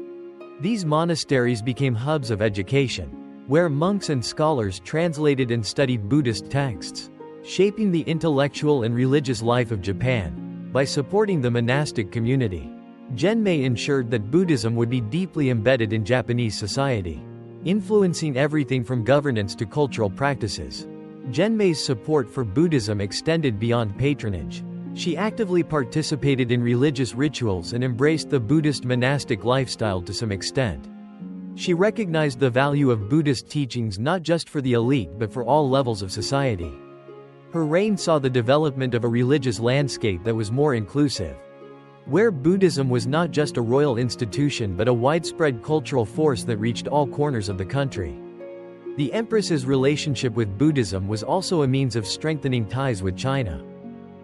Speaker 1: These monasteries became hubs of education, where monks and scholars translated and studied Buddhist texts, shaping the intellectual and religious life of Japan. By supporting the monastic community, Genmei ensured that Buddhism would be deeply embedded in Japanese society, influencing everything from governance to cultural practices. Genmei's support for Buddhism extended beyond patronage. She actively participated in religious rituals and embraced the Buddhist monastic lifestyle to some extent. She recognized the value of Buddhist teachings not just for the elite but for all levels of society. Her reign saw the development of a religious landscape that was more inclusive, where Buddhism was not just a royal institution but a widespread cultural force that reached all corners of the country. The Empress's relationship with Buddhism was also a means of strengthening ties with China,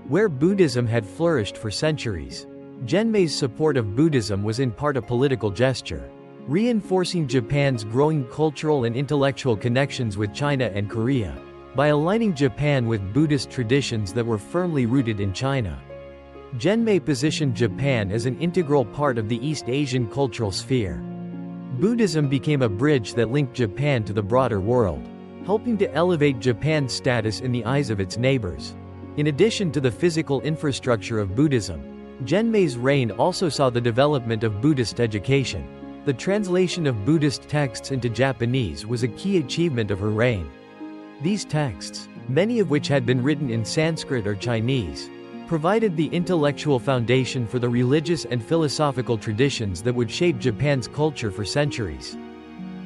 Speaker 1: where Buddhism had flourished for centuries. Genmei's support of Buddhism was in part a political gesture, reinforcing Japan's growing cultural and intellectual connections with China and Korea. By aligning Japan with Buddhist traditions that were firmly rooted in China, Genmei positioned Japan as an integral part of the East Asian cultural sphere. Buddhism became a bridge that linked Japan to the broader world, helping to elevate Japan's status in the eyes of its neighbors. In addition to the physical infrastructure of Buddhism, Genmei's reign also saw the development of Buddhist education. The translation of Buddhist texts into Japanese was a key achievement of her reign. These texts, many of which had been written in Sanskrit or Chinese, provided the intellectual foundation for the religious and philosophical traditions that would shape Japan's culture for centuries.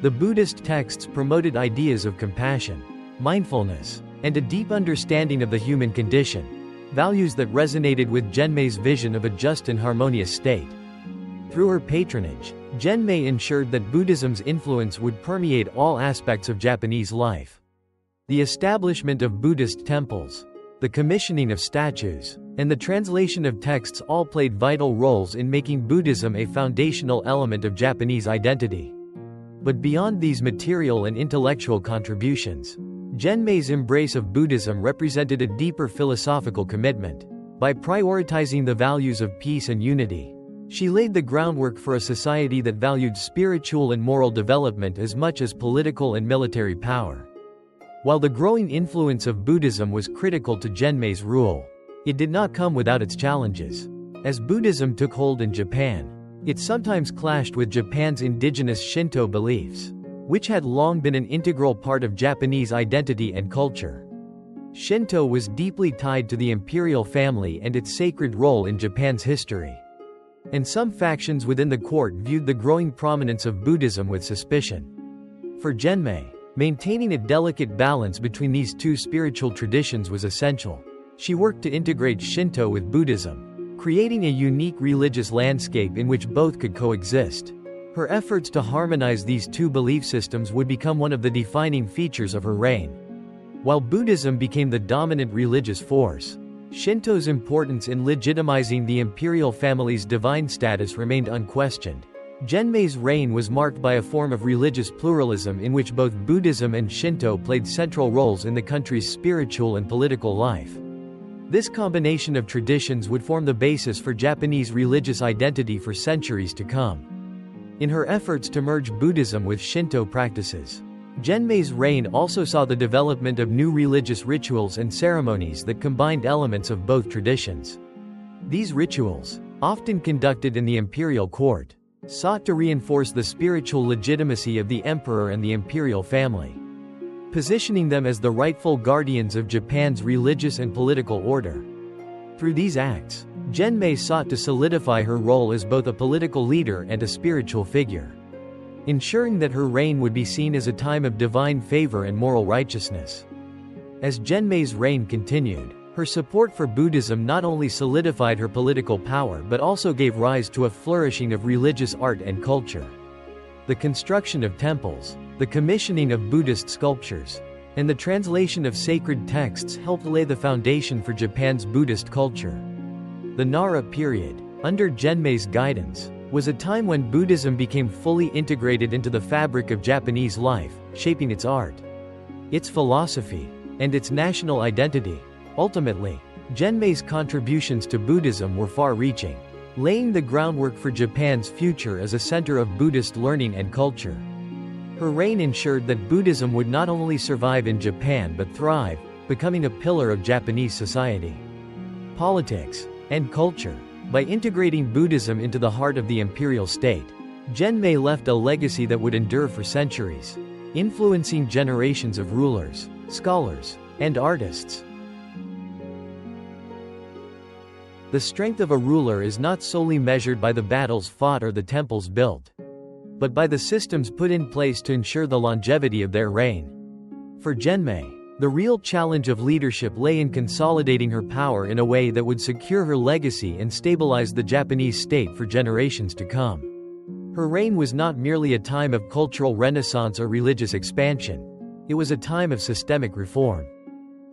Speaker 1: The Buddhist texts promoted ideas of compassion, mindfulness, and a deep understanding of the human condition, values that resonated with Genmei's vision of a just and harmonious state. Through her patronage, Genmei ensured that Buddhism's influence would permeate all aspects of Japanese life. The establishment of Buddhist temples, the commissioning of statues, and the translation of texts all played vital roles in making Buddhism a foundational element of Japanese identity. But beyond these material and intellectual contributions, Genmei's embrace of Buddhism represented a deeper philosophical commitment. By prioritizing the values of peace and unity, she laid the groundwork for a society that valued spiritual and moral development as much as political and military power. While the growing influence of Buddhism was critical to Genmei's rule, it did not come without its challenges. As Buddhism took hold in Japan, it sometimes clashed with Japan's indigenous Shinto beliefs, which had long been an integral part of Japanese identity and culture. Shinto was deeply tied to the imperial family and its sacred role in Japan's history. And some factions within the court viewed the growing prominence of Buddhism with suspicion. For Genmei, maintaining a delicate balance between these two spiritual traditions was essential. She worked to integrate Shinto with Buddhism, creating a unique religious landscape in which both could coexist. Her efforts to harmonize these two belief systems would become one of the defining features of her reign. While Buddhism became the dominant religious force, Shinto's importance in legitimizing the imperial family's divine status remained unquestioned. Genmei's reign was marked by a form of religious pluralism in which both Buddhism and Shinto played central roles in the country's spiritual and political life. This combination of traditions would form the basis for Japanese religious identity for centuries to come. In her efforts to merge Buddhism with Shinto practices, Genmei's reign also saw the development of new religious rituals and ceremonies that combined elements of both traditions. These rituals, often conducted in the imperial court, sought to reinforce the spiritual legitimacy of the emperor and the imperial family, positioning them as the rightful guardians of Japan's religious and political order. Through these acts, Genmei sought to solidify her role as both a political leader and a spiritual figure, ensuring that her reign would be seen as a time of divine favor and moral righteousness. As Genmei's reign continued, her support for Buddhism not only solidified her political power but also gave rise to a flourishing of religious art and culture. The construction of temples, the commissioning of Buddhist sculptures, and the translation of sacred texts helped lay the foundation for Japan's Buddhist culture. The Nara period, under Genmei's guidance, was a time when Buddhism became fully integrated into the fabric of Japanese life, shaping its art, its philosophy, and its national identity. Ultimately, Genmei's contributions to Buddhism were far-reaching, laying the groundwork for Japan's future as a center of Buddhist learning and culture. Her reign ensured that Buddhism would not only survive in Japan but thrive, becoming a pillar of Japanese society, politics, and culture. By integrating Buddhism into the heart of the imperial state, Genmei left a legacy that would endure for centuries, influencing generations of rulers, scholars, and artists. The strength of a ruler is not solely measured by the battles fought or the temples built, but by the systems put in place to ensure the longevity of their reign. For Genmei, the real challenge of leadership lay in consolidating her power in a way that would secure her legacy and stabilize the Japanese state for generations to come. Her reign was not merely a time of cultural renaissance or religious expansion. It was a time of systemic reform.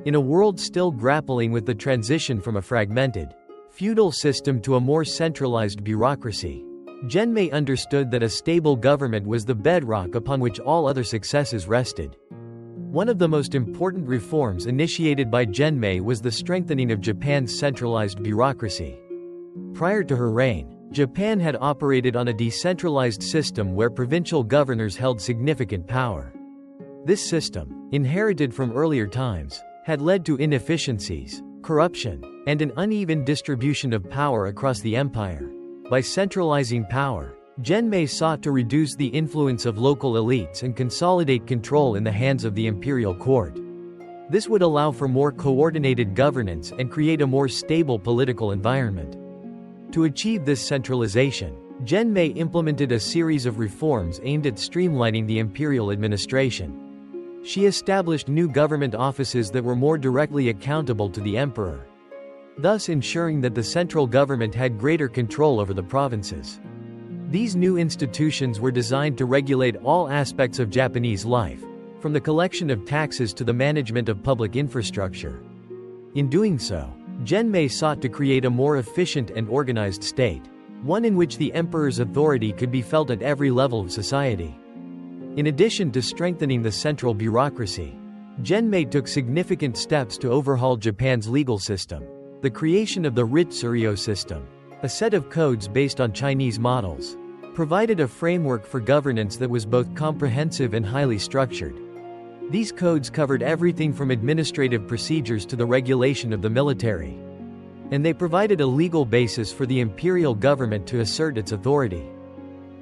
Speaker 1: In a world still grappling with the transition from a fragmented, feudal system to a more centralized bureaucracy, Genmei understood that a stable government was the bedrock upon which all other successes rested. One of the most important reforms initiated by Genmei was the strengthening of Japan's centralized bureaucracy. Prior to her reign, Japan had operated on a decentralized system where provincial governors held significant power. This system, inherited from earlier times, had led to inefficiencies, corruption, and an uneven distribution of power across the empire. By centralizing power, Genmei sought to reduce the influence of local elites and consolidate control in the hands of the imperial court. This would allow for more coordinated governance and create a more stable political environment. To achieve this centralization, Genmei implemented a series of reforms aimed at streamlining the imperial administration. She established new government offices that were more directly accountable to the emperor, thus ensuring that the central government had greater control over the provinces. These new institutions were designed to regulate all aspects of Japanese life, from the collection of taxes to the management of public infrastructure. In doing so, Genmei sought to create a more efficient and organized state, one in which the emperor's authority could be felt at every level of society. In addition to strengthening the central bureaucracy, Genmei took significant steps to overhaul Japan's legal system. The creation of the Ritsuryo system, a set of codes based on Chinese models, provided a framework for governance that was both comprehensive and highly structured. These codes covered everything from administrative procedures to the regulation of the military, and they provided a legal basis for the imperial government to assert its authority.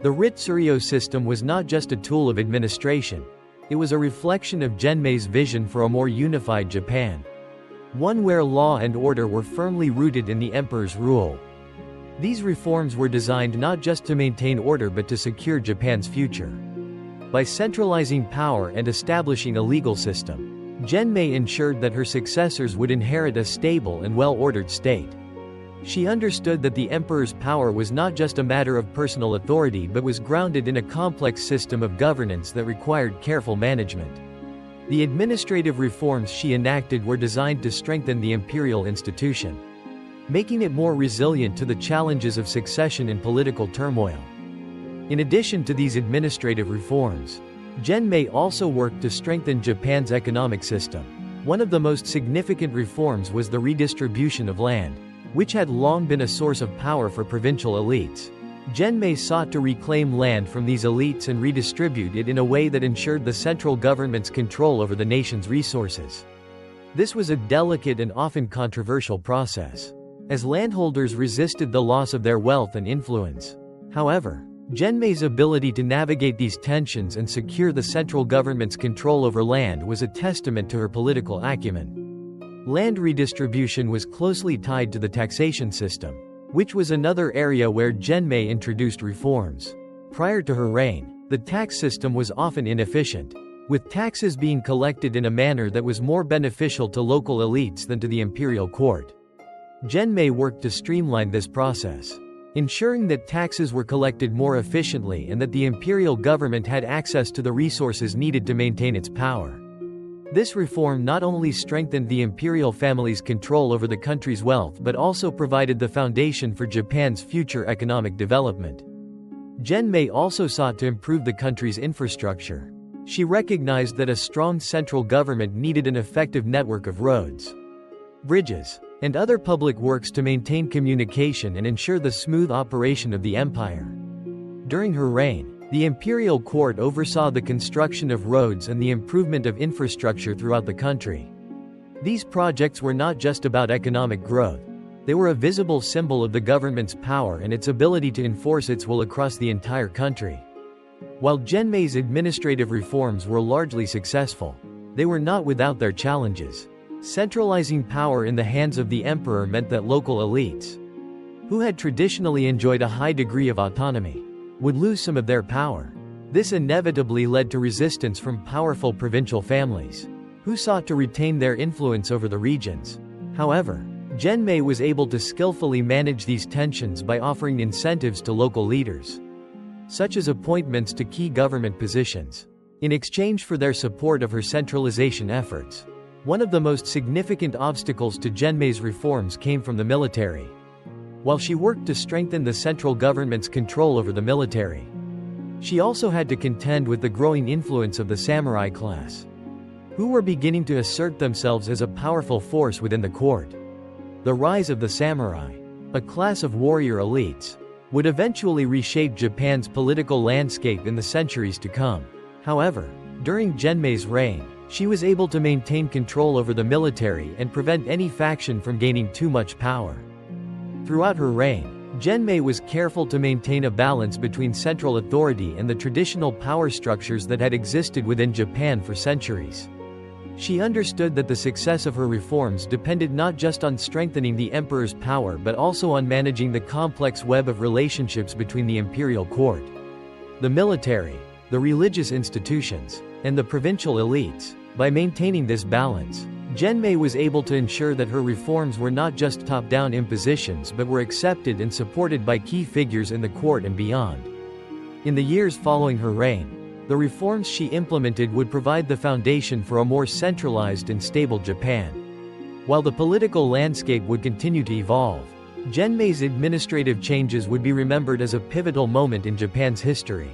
Speaker 1: The Ritsuryo system was not just a tool of administration, it was a reflection of Genmei's vision for a more unified Japan, one where law and order were firmly rooted in the emperor's rule. These reforms were designed not just to maintain order but to secure Japan's future. By centralizing power and establishing a legal system, Genmei ensured that her successors would inherit a stable and well-ordered state. She understood that the emperor's power was not just a matter of personal authority but was grounded in a complex system of governance that required careful management. The administrative reforms she enacted were designed to strengthen the imperial institution, making it more resilient to the challenges of succession and political turmoil. In addition to these administrative reforms, Genmei also worked to strengthen Japan's economic system. One of the most significant reforms was the redistribution of land, which had long been a source of power for provincial elites. Genmei sought to reclaim land from these elites and redistribute it in a way that ensured the central government's control over the nation's resources. This was a delicate and often controversial process, as landholders resisted the loss of their wealth and influence. However, Genmei's ability to navigate these tensions and secure the central government's control over land was a testament to her political acumen. Land redistribution was closely tied to the taxation system, which was another area where Genmei introduced reforms. Prior to her reign, the tax system was often inefficient, with taxes being collected in a manner that was more beneficial to local elites than to the imperial court. Genmei worked to streamline this process, ensuring that taxes were collected more efficiently and that the imperial government had access to the resources needed to maintain its power. This reform not only strengthened the imperial family's control over the country's wealth but also provided the foundation for Japan's future economic development. Genmei also sought to improve the country's infrastructure. She recognized that a strong central government needed an effective network of roads, bridges, and other public works to maintain communication and ensure the smooth operation of the empire. During her reign, the imperial court oversaw the construction of roads and the improvement of infrastructure throughout the country. These projects were not just about economic growth, they were a visible symbol of the government's power and its ability to enforce its will across the entire country. While Genmei's administrative reforms were largely successful, they were not without their challenges. Centralizing power in the hands of the emperor meant that local elites, who had traditionally enjoyed a high degree of autonomy, would lose some of their power. This inevitably led to resistance from powerful provincial families, who sought to retain their influence over the regions. However, Genmei was able to skillfully manage these tensions by offering incentives to local leaders, such as appointments to key government positions, in exchange for their support of her centralization efforts. One of the most significant obstacles to Genmei's reforms came from the military. While she worked to strengthen the central government's control over the military, she also had to contend with the growing influence of the samurai class, who were beginning to assert themselves as a powerful force within the court. The rise of the samurai, a class of warrior elites, would eventually reshape Japan's political landscape in the centuries to come. However, during Genmei's reign, she was able to maintain control over the military and prevent any faction from gaining too much power. Throughout her reign, Genmei was careful to maintain a balance between central authority and the traditional power structures that had existed within Japan for centuries. She understood that the success of her reforms depended not just on strengthening the emperor's power but also on managing the complex web of relationships between the imperial court, the military, the religious institutions, and the provincial elites. By maintaining this balance, Genmei was able to ensure that her reforms were not just top-down impositions but were accepted and supported by key figures in the court and beyond. In the years following her reign, the reforms she implemented would provide the foundation for a more centralized and stable Japan. While the political landscape would continue to evolve, Genmei's administrative changes would be remembered as a pivotal moment in Japan's history.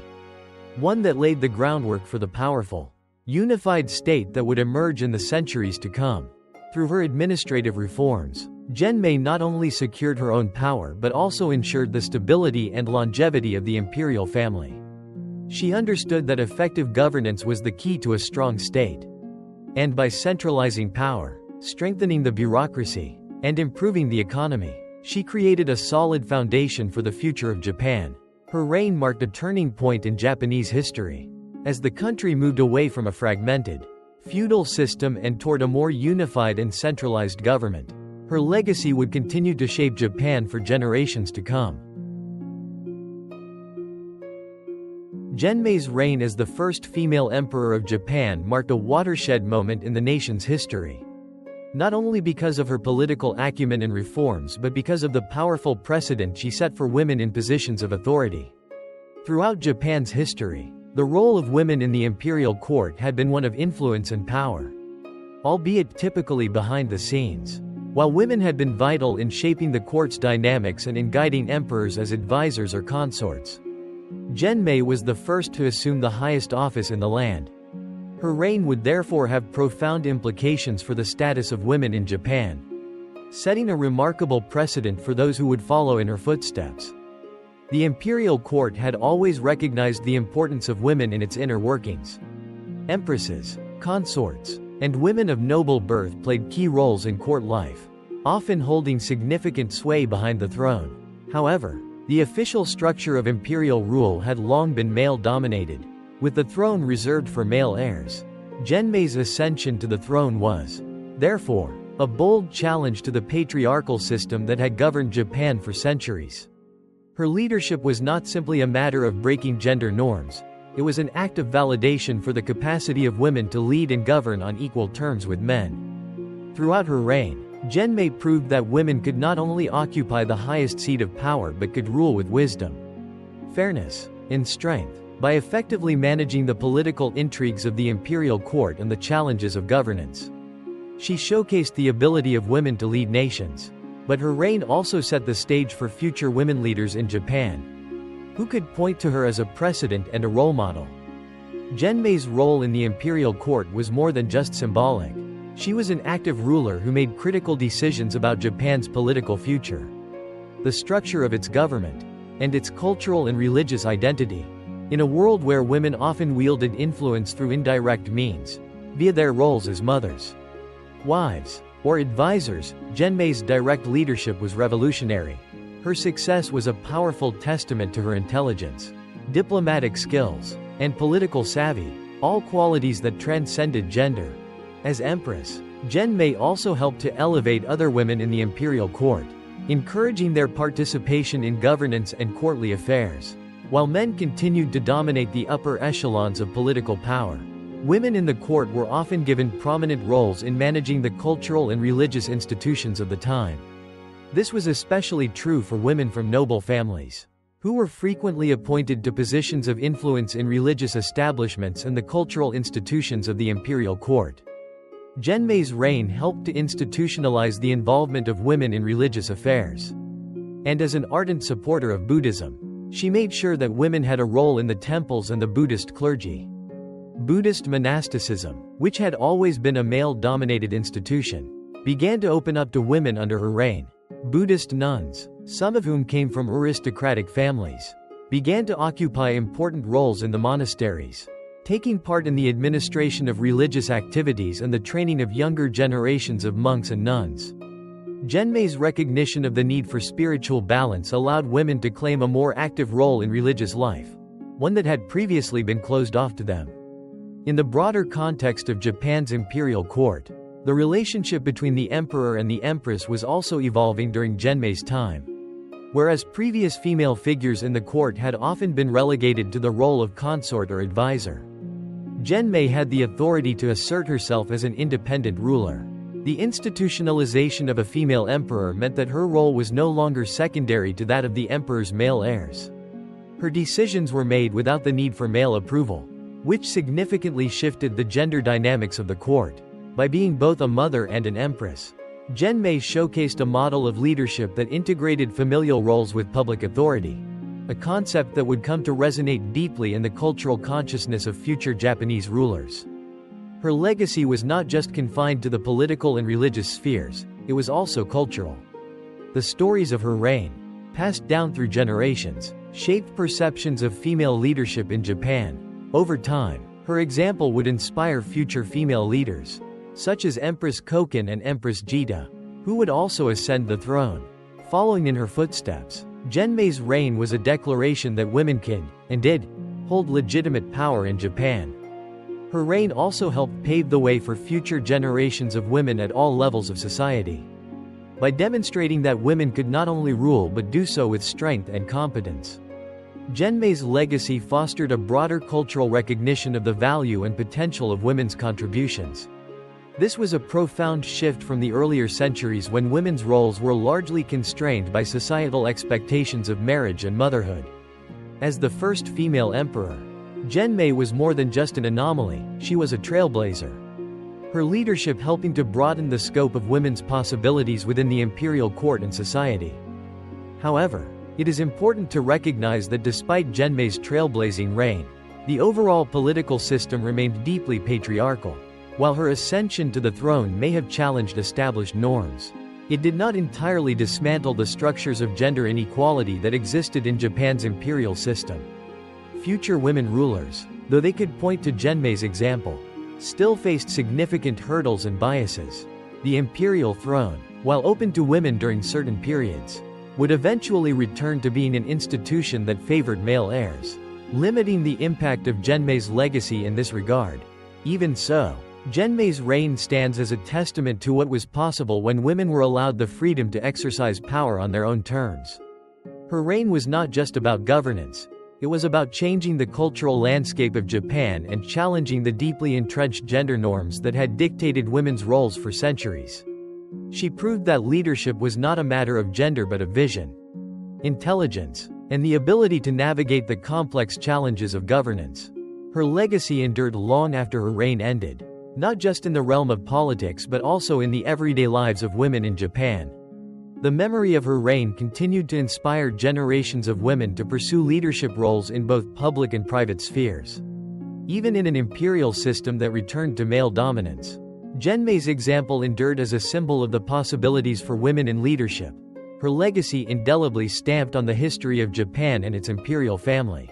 Speaker 1: One that laid the groundwork for the powerful, unified state that would emerge in the centuries to come. Through her administrative reforms, Genmei not only secured her own power but also ensured the stability and longevity of the imperial family. She understood that effective governance was the key to a strong state. And by centralizing power, strengthening the bureaucracy, and improving the economy, she created a solid foundation for the future of Japan. Her reign marked a turning point in Japanese history. As the country moved away from a fragmented, feudal system and toward a more unified and centralized government, her legacy would continue to shape Japan for generations to come. Genmei's reign as the first female emperor of Japan marked a watershed moment in the nation's history. Not only because of her political acumen and reforms but because of the powerful precedent she set for women in positions of authority. Throughout Japan's history, the role of women in the imperial court had been one of influence and power. Albeit typically behind the scenes. While women had been vital in shaping the court's dynamics and in guiding emperors as advisors or consorts, Genmei was the first to assume the highest office in the land. Her reign would therefore have profound implications for the status of women in Japan, setting a remarkable precedent for those who would follow in her footsteps. The imperial court had always recognized the importance of women in its inner workings. Empresses, consorts, and women of noble birth played key roles in court life, often holding significant sway behind the throne. However, the official structure of imperial rule had long been male-dominated, with the throne reserved for male heirs. Genmei's ascension to the throne was, therefore, a bold challenge to the patriarchal system that had governed Japan for centuries. Her leadership was not simply a matter of breaking gender norms, it was an act of validation for the capacity of women to lead and govern on equal terms with men. Throughout her reign, Genmei proved that women could not only occupy the highest seat of power but could rule with wisdom, fairness, and strength. By effectively managing the political intrigues of the imperial court and the challenges of governance, she showcased the ability of women to lead nations. But her reign also set the stage for future women leaders in Japan, who could point to her as a precedent and a role model. Genmei's role in the imperial court was more than just symbolic. She was an active ruler who made critical decisions about Japan's political future, the structure of its government, and its cultural and religious identity. In a world where women often wielded influence through indirect means, via their roles as mothers, wives, or advisors, Genmei's direct leadership was revolutionary. Her success was a powerful testament to her intelligence, diplomatic skills, and political savvy, all qualities that transcended gender. As empress, Genmei also helped to elevate other women in the imperial court, encouraging their participation in governance and courtly affairs. While men continued to dominate the upper echelons of political power, women in the court were often given prominent roles in managing the cultural and religious institutions of the time. This was especially true for women from noble families, who were frequently appointed to positions of influence in religious establishments and the cultural institutions of the imperial court. Genmei's reign helped to institutionalize the involvement of women in religious affairs. And as an ardent supporter of Buddhism, she made sure that women had a role in the temples and the Buddhist clergy. Buddhist monasticism, which had always been a male-dominated institution, began to open up to women under her reign. Buddhist nuns, some of whom came from aristocratic families, began to occupy important roles in the monasteries, taking part in the administration of religious activities and the training of younger generations of monks and nuns. Genmei's recognition of the need for spiritual balance allowed women to claim a more active role in religious life, one that had previously been closed off to them. In the broader context of Japan's imperial court, the relationship between the emperor and the empress was also evolving during Genmei's time. Whereas previous female figures in the court had often been relegated to the role of consort or advisor, Genmei had the authority to assert herself as an independent ruler. The institutionalization of a female emperor meant that her role was no longer secondary to that of the emperor's male heirs. Her decisions were made without the need for male approval, which significantly shifted the gender dynamics of the court. By being both a mother and an empress, Genmei showcased a model of leadership that integrated familial roles with public authority, a concept that would come to resonate deeply in the cultural consciousness of future Japanese rulers. Her legacy was not just confined to the political and religious spheres, it was also cultural. The stories of her reign, passed down through generations, shaped perceptions of female leadership in Japan. Over time, her example would inspire future female leaders, such as Empress Koken and Empress Jita, who would also ascend the throne. Following in her footsteps, Genmei's reign was a declaration that women can, and did, hold legitimate power in Japan. Her reign also helped pave the way for future generations of women at all levels of society. By demonstrating that women could not only rule but do so with strength and competence, Genmei's legacy fostered a broader cultural recognition of the value and potential of women's contributions. This was a profound shift from the earlier centuries when women's roles were largely constrained by societal expectations of marriage and motherhood. As the first female emperor, Genmei was more than just an anomaly, she was a trailblazer. Her leadership helping to broaden the scope of women's possibilities within the imperial court and society. However, it is important to recognize that despite Genmei's trailblazing reign, the overall political system remained deeply patriarchal. While her ascension to the throne may have challenged established norms, it did not entirely dismantle the structures of gender inequality that existed in Japan's imperial system. Future women rulers, though they could point to Genmei's example, still faced significant hurdles and biases. The imperial throne, while open to women during certain periods, would eventually return to being an institution that favored male heirs, limiting the impact of Genmei's legacy in this regard. Even so, Genmei's reign stands as a testament to what was possible when women were allowed the freedom to exercise power on their own terms. Her reign was not just about governance, it was about changing the cultural landscape of Japan and challenging the deeply entrenched gender norms that had dictated women's roles for centuries. She proved that leadership was not a matter of gender but of vision, intelligence, and the ability to navigate the complex challenges of governance. Her legacy endured long after her reign ended, not just in the realm of politics but also in the everyday lives of women in Japan. The memory of her reign continued to inspire generations of women to pursue leadership roles in both public and private spheres. Even in an imperial system that returned to male dominance, Genmei's example endured as a symbol of the possibilities for women in leadership, her legacy indelibly stamped on the history of Japan and its imperial family.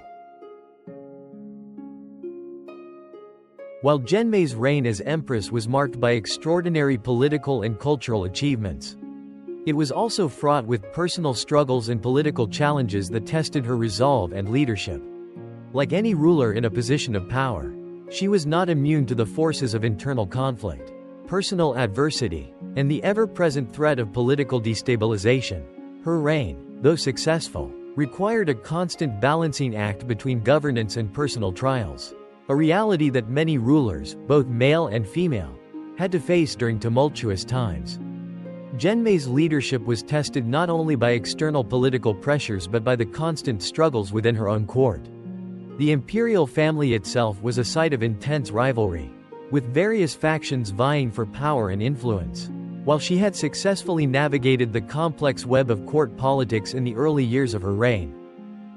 Speaker 1: While Genmei's reign as empress was marked by extraordinary political and cultural achievements, it was also fraught with personal struggles and political challenges that tested her resolve and leadership. Like any ruler in a position of power, she was not immune to the forces of internal conflict, personal adversity, and the ever-present threat of political destabilization. Her reign, though successful, required a constant balancing act between governance and personal trials, a reality that many rulers, both male and female, had to face during tumultuous times. Genmei's leadership was tested not only by external political pressures but by the constant struggles within her own court. The imperial family itself was a site of intense rivalry, with various factions vying for power and influence. While she had successfully navigated the complex web of court politics in the early years of her reign,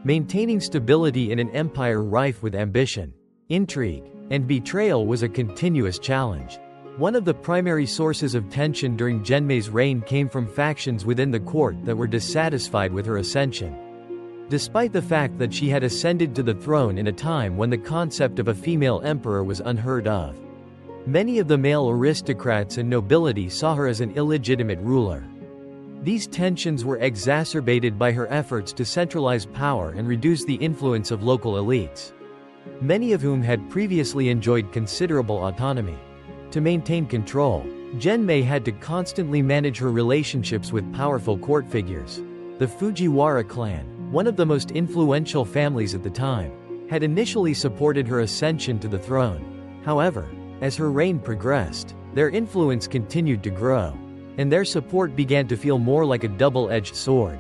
Speaker 1: maintaining stability in an empire rife with ambition, intrigue, and betrayal was a continuous challenge. One of the primary sources of tension during Genmei's reign came from factions within the court that were dissatisfied with her ascension. Despite the fact that she had ascended to the throne in a time when the concept of a female emperor was unheard of, many of the male aristocrats and nobility saw her as an illegitimate ruler. These tensions were exacerbated by her efforts to centralize power and reduce the influence of local elites, many of whom had previously enjoyed considerable autonomy. To maintain control, Genmei had to constantly manage her relationships with powerful court figures. The Fujiwara clan, one of the most influential families at the time, had initially supported her ascension to the throne. However, as her reign progressed, their influence continued to grow, and their support began to feel more like a double-edged sword.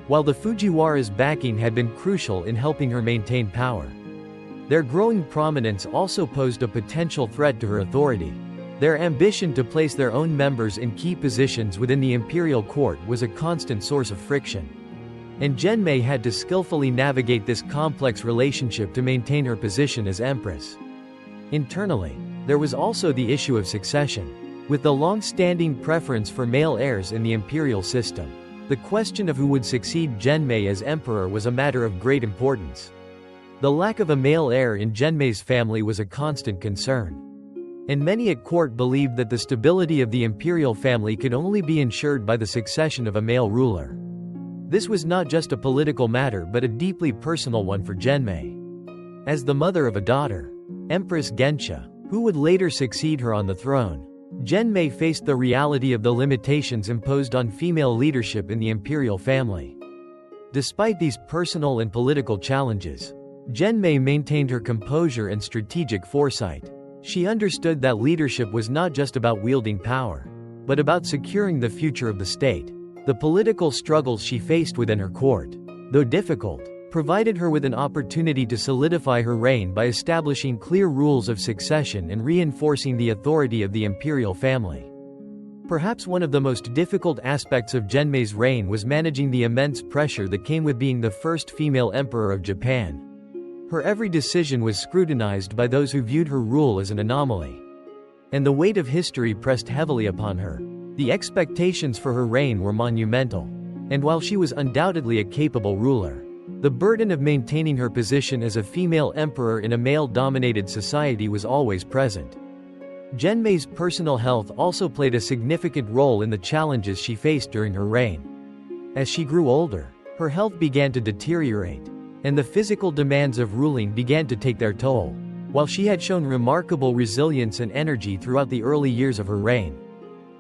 Speaker 1: While the Fujiwara's backing had been crucial in helping her maintain power, their growing prominence also posed a potential threat to her authority. Their ambition to place their own members in key positions within the imperial court was a constant source of friction, and Genmei had to skillfully navigate this complex relationship to maintain her position as empress. Internally, there was also the issue of succession. With the long-standing preference for male heirs in the imperial system, the question of who would succeed Genmei as emperor was a matter of great importance. The lack of a male heir in Genmei's family was a constant concern, and many at court believed that the stability of the imperial family could only be ensured by the succession of a male ruler. This was not just a political matter but a deeply personal one for Genmei. As the mother of a daughter, Empress Genmei, who would later succeed her on the throne, Genmei faced the reality of the limitations imposed on female leadership in the imperial family. Despite these personal and political challenges, Genmei maintained her composure and strategic foresight. She understood that leadership was not just about wielding power, but about securing the future of the state. The political struggles she faced within her court, though difficult, provided her with an opportunity to solidify her reign by establishing clear rules of succession and reinforcing the authority of the imperial family. Perhaps one of the most difficult aspects of Genmei's reign was managing the immense pressure that came with being the first female emperor of Japan. Her every decision was scrutinized by those who viewed her rule as an anomaly, and the weight of history pressed heavily upon her. The expectations for her reign were monumental, and while she was undoubtedly a capable ruler, the burden of maintaining her position as a female emperor in a male-dominated society was always present. Genmei's personal health also played a significant role in the challenges she faced during her reign. As she grew older, her health began to deteriorate, and the physical demands of ruling began to take their toll. While she had shown remarkable resilience and energy throughout the early years of her reign,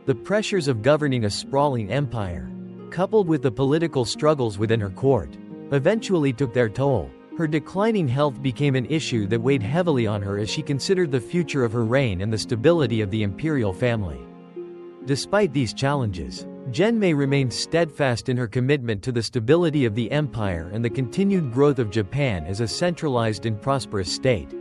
Speaker 1: the pressures of governing a sprawling empire, coupled with the political struggles within her court, eventually took their toll. Her declining health became an issue that weighed heavily on her as she considered the future of her reign and the stability of the imperial family. Despite these challenges, Genmei remained steadfast in her commitment to the stability of the empire and the continued growth of Japan as a centralized and prosperous state.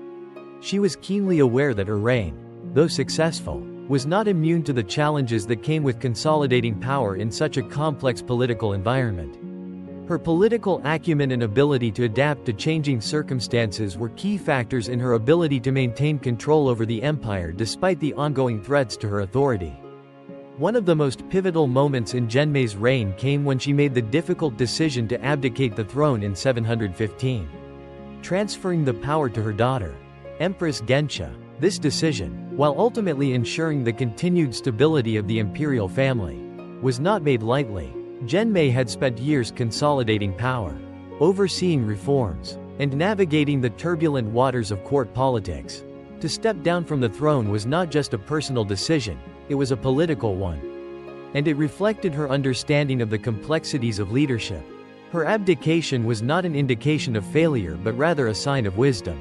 Speaker 1: She was keenly aware that her reign, though successful, was not immune to the challenges that came with consolidating power in such a complex political environment. Her political acumen and ability to adapt to changing circumstances were key factors in her ability to maintain control over the empire despite the ongoing threats to her authority. One of the most pivotal moments in Genmei's reign came when she made the difficult decision to abdicate the throne in 715, transferring the power to her daughter, Empress Genmei. This decision, while ultimately ensuring the continued stability of the imperial family, was not made lightly. Genmei had spent years consolidating power, overseeing reforms, and navigating the turbulent waters of court politics. To step down from the throne was not just a personal decision, it was a political one. And it reflected her understanding of the complexities of leadership. Her abdication was not an indication of failure but rather a sign of wisdom.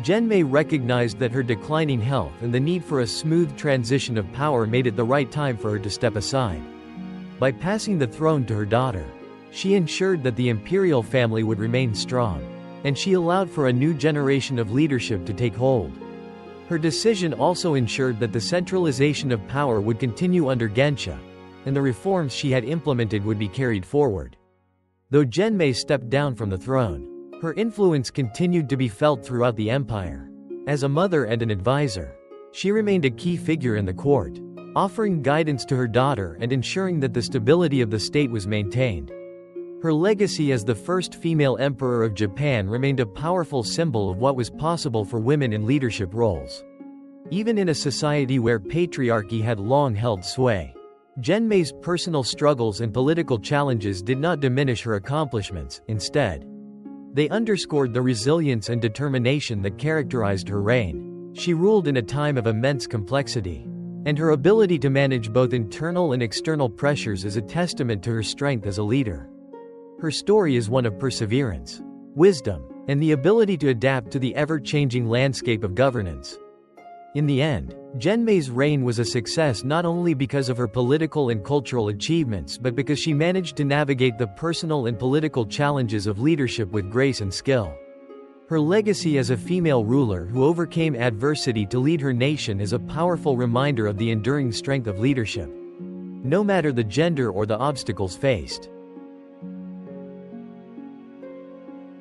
Speaker 1: Genmei recognized that her declining health and the need for a smooth transition of power made it the right time for her to step aside. By passing the throne to her daughter, she ensured that the imperial family would remain strong, and she allowed for a new generation of leadership to take hold. Her decision also ensured that the centralization of power would continue under Genmei, and the reforms she had implemented would be carried forward. Though Genmei stepped down from the throne, her influence continued to be felt throughout the empire. As a mother and an advisor, she remained a key figure in the court, offering guidance to her daughter and ensuring that the stability of the state was maintained. Her legacy as the first female emperor of Japan remained a powerful symbol of what was possible for women in leadership roles, even in a society where patriarchy had long held sway. Genmei's personal struggles and political challenges did not diminish her accomplishments, instead. They underscored the resilience and determination that characterized her reign. She ruled in a time of immense complexity, and her ability to manage both internal and external pressures is a testament to her strength as a leader. Her story is one of perseverance, wisdom, and the ability to adapt to the ever-changing landscape of governance. In the end, Genmei's reign was a success not only because of her political and cultural achievements but because she managed to navigate the personal and political challenges of leadership with grace and skill. Her legacy as a female ruler who overcame adversity to lead her nation is a powerful reminder of the enduring strength of leadership, no matter the gender or the obstacles faced.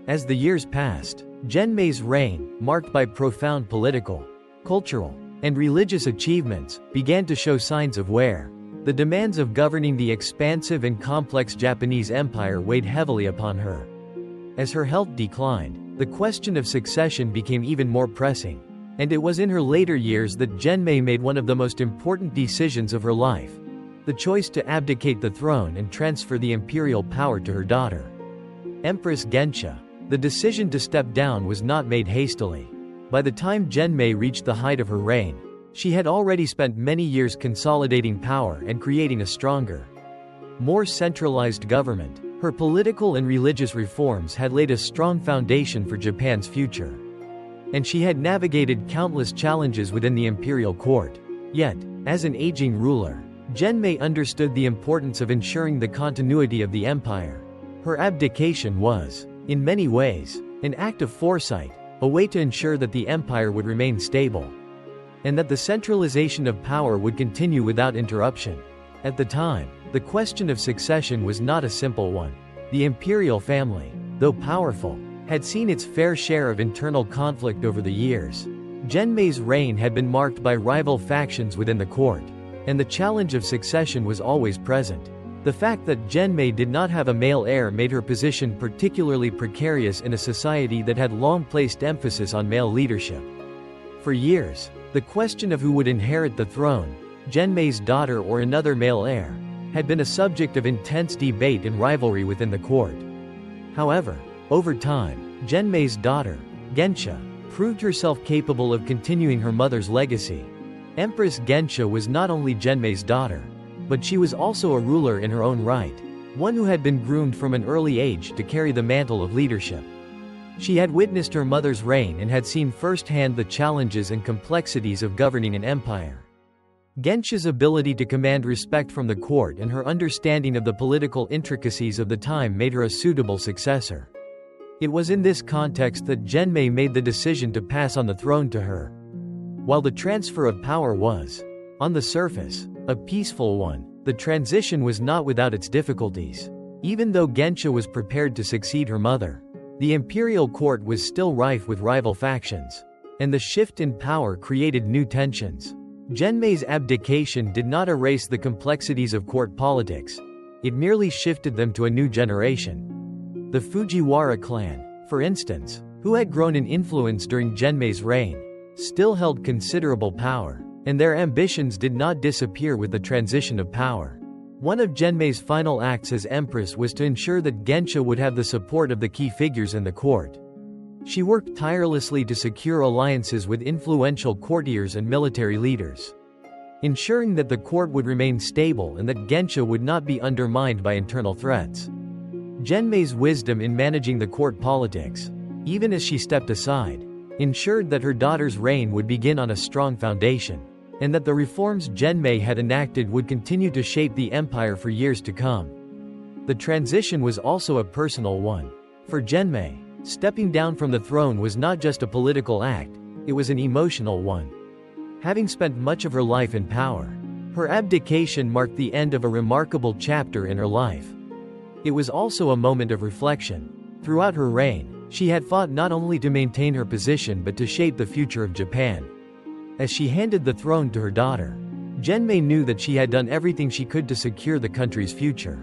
Speaker 1: As the years passed, Genmei's reign, marked by profound political, cultural, and religious achievements, began to show signs of wear. The demands of governing the expansive and complex Japanese empire weighed heavily upon her. As her health declined, the question of succession became even more pressing, and it was in her later years that Genmei made one of the most important decisions of her life: the choice to abdicate the throne and transfer the imperial power to her daughter, Empress Genmei. The decision to step down was not made hastily. By the time Genmei reached the height of her reign, she had already spent many years consolidating power and creating a stronger, more centralized government. Her political and religious reforms had laid a strong foundation for Japan's future, and she had navigated countless challenges within the imperial court. Yet, as an aging ruler, Genmei understood the importance of ensuring the continuity of the empire. Her abdication was, in many ways, an act of foresight, a way to ensure that the empire would remain stable, and that the centralization of power would continue without interruption. At the time, the question of succession was not a simple one. The imperial family, though powerful, had seen its fair share of internal conflict over the years. Genmei's reign had been marked by rival factions within the court, and the challenge of succession was always present. The fact that Genmei did not have a male heir made her position particularly precarious in a society that had long placed emphasis on male leadership. For years, the question of who would inherit the throne, Genmei's daughter or another male heir, had been a subject of intense debate and rivalry within the court. However, over time, Genmei's daughter, Genmei, proved herself capable of continuing her mother's legacy. Empress Genmei was not only Genmei's daughter, but she was also a ruler in her own right, one who had been groomed from an early age to carry the mantle of leadership. She had witnessed her mother's reign and had seen firsthand the challenges and complexities of governing an empire. Genmei's ability to command respect from the court and her understanding of the political intricacies of the time made her a suitable successor. It was in this context that Genmei made the decision to pass on the throne to her. While the transfer of power was, on the surface, a peaceful one, the transition was not without its difficulties. Even though Genmei was prepared to succeed her mother, the imperial court was still rife with rival factions, and the shift in power created new tensions. Genmei's abdication did not erase the complexities of court politics, it merely shifted them to a new generation. The Fujiwara clan, for instance, who had grown in influence during Genmei's reign, still held considerable power, and their ambitions did not disappear with the transition of power. One of Genmei's final acts as empress was to ensure that Genmei would have the support of the key figures in the court. She worked tirelessly to secure alliances with influential courtiers and military leaders, ensuring that the court would remain stable and that Genmei would not be undermined by internal threats. Genmei's wisdom in managing the court politics, even as she stepped aside, ensured that her daughter's reign would begin on a strong foundation, and that the reforms Genmei had enacted would continue to shape the empire for years to come. The transition was also a personal one. For Genmei, stepping down from the throne was not just a political act, it was an emotional one. Having spent much of her life in power, her abdication marked the end of a remarkable chapter in her life. It was also a moment of reflection. Throughout her reign, she had fought not only to maintain her position but to shape the future of Japan. As she handed the throne to her daughter, Genmei knew that she had done everything she could to secure the country's future.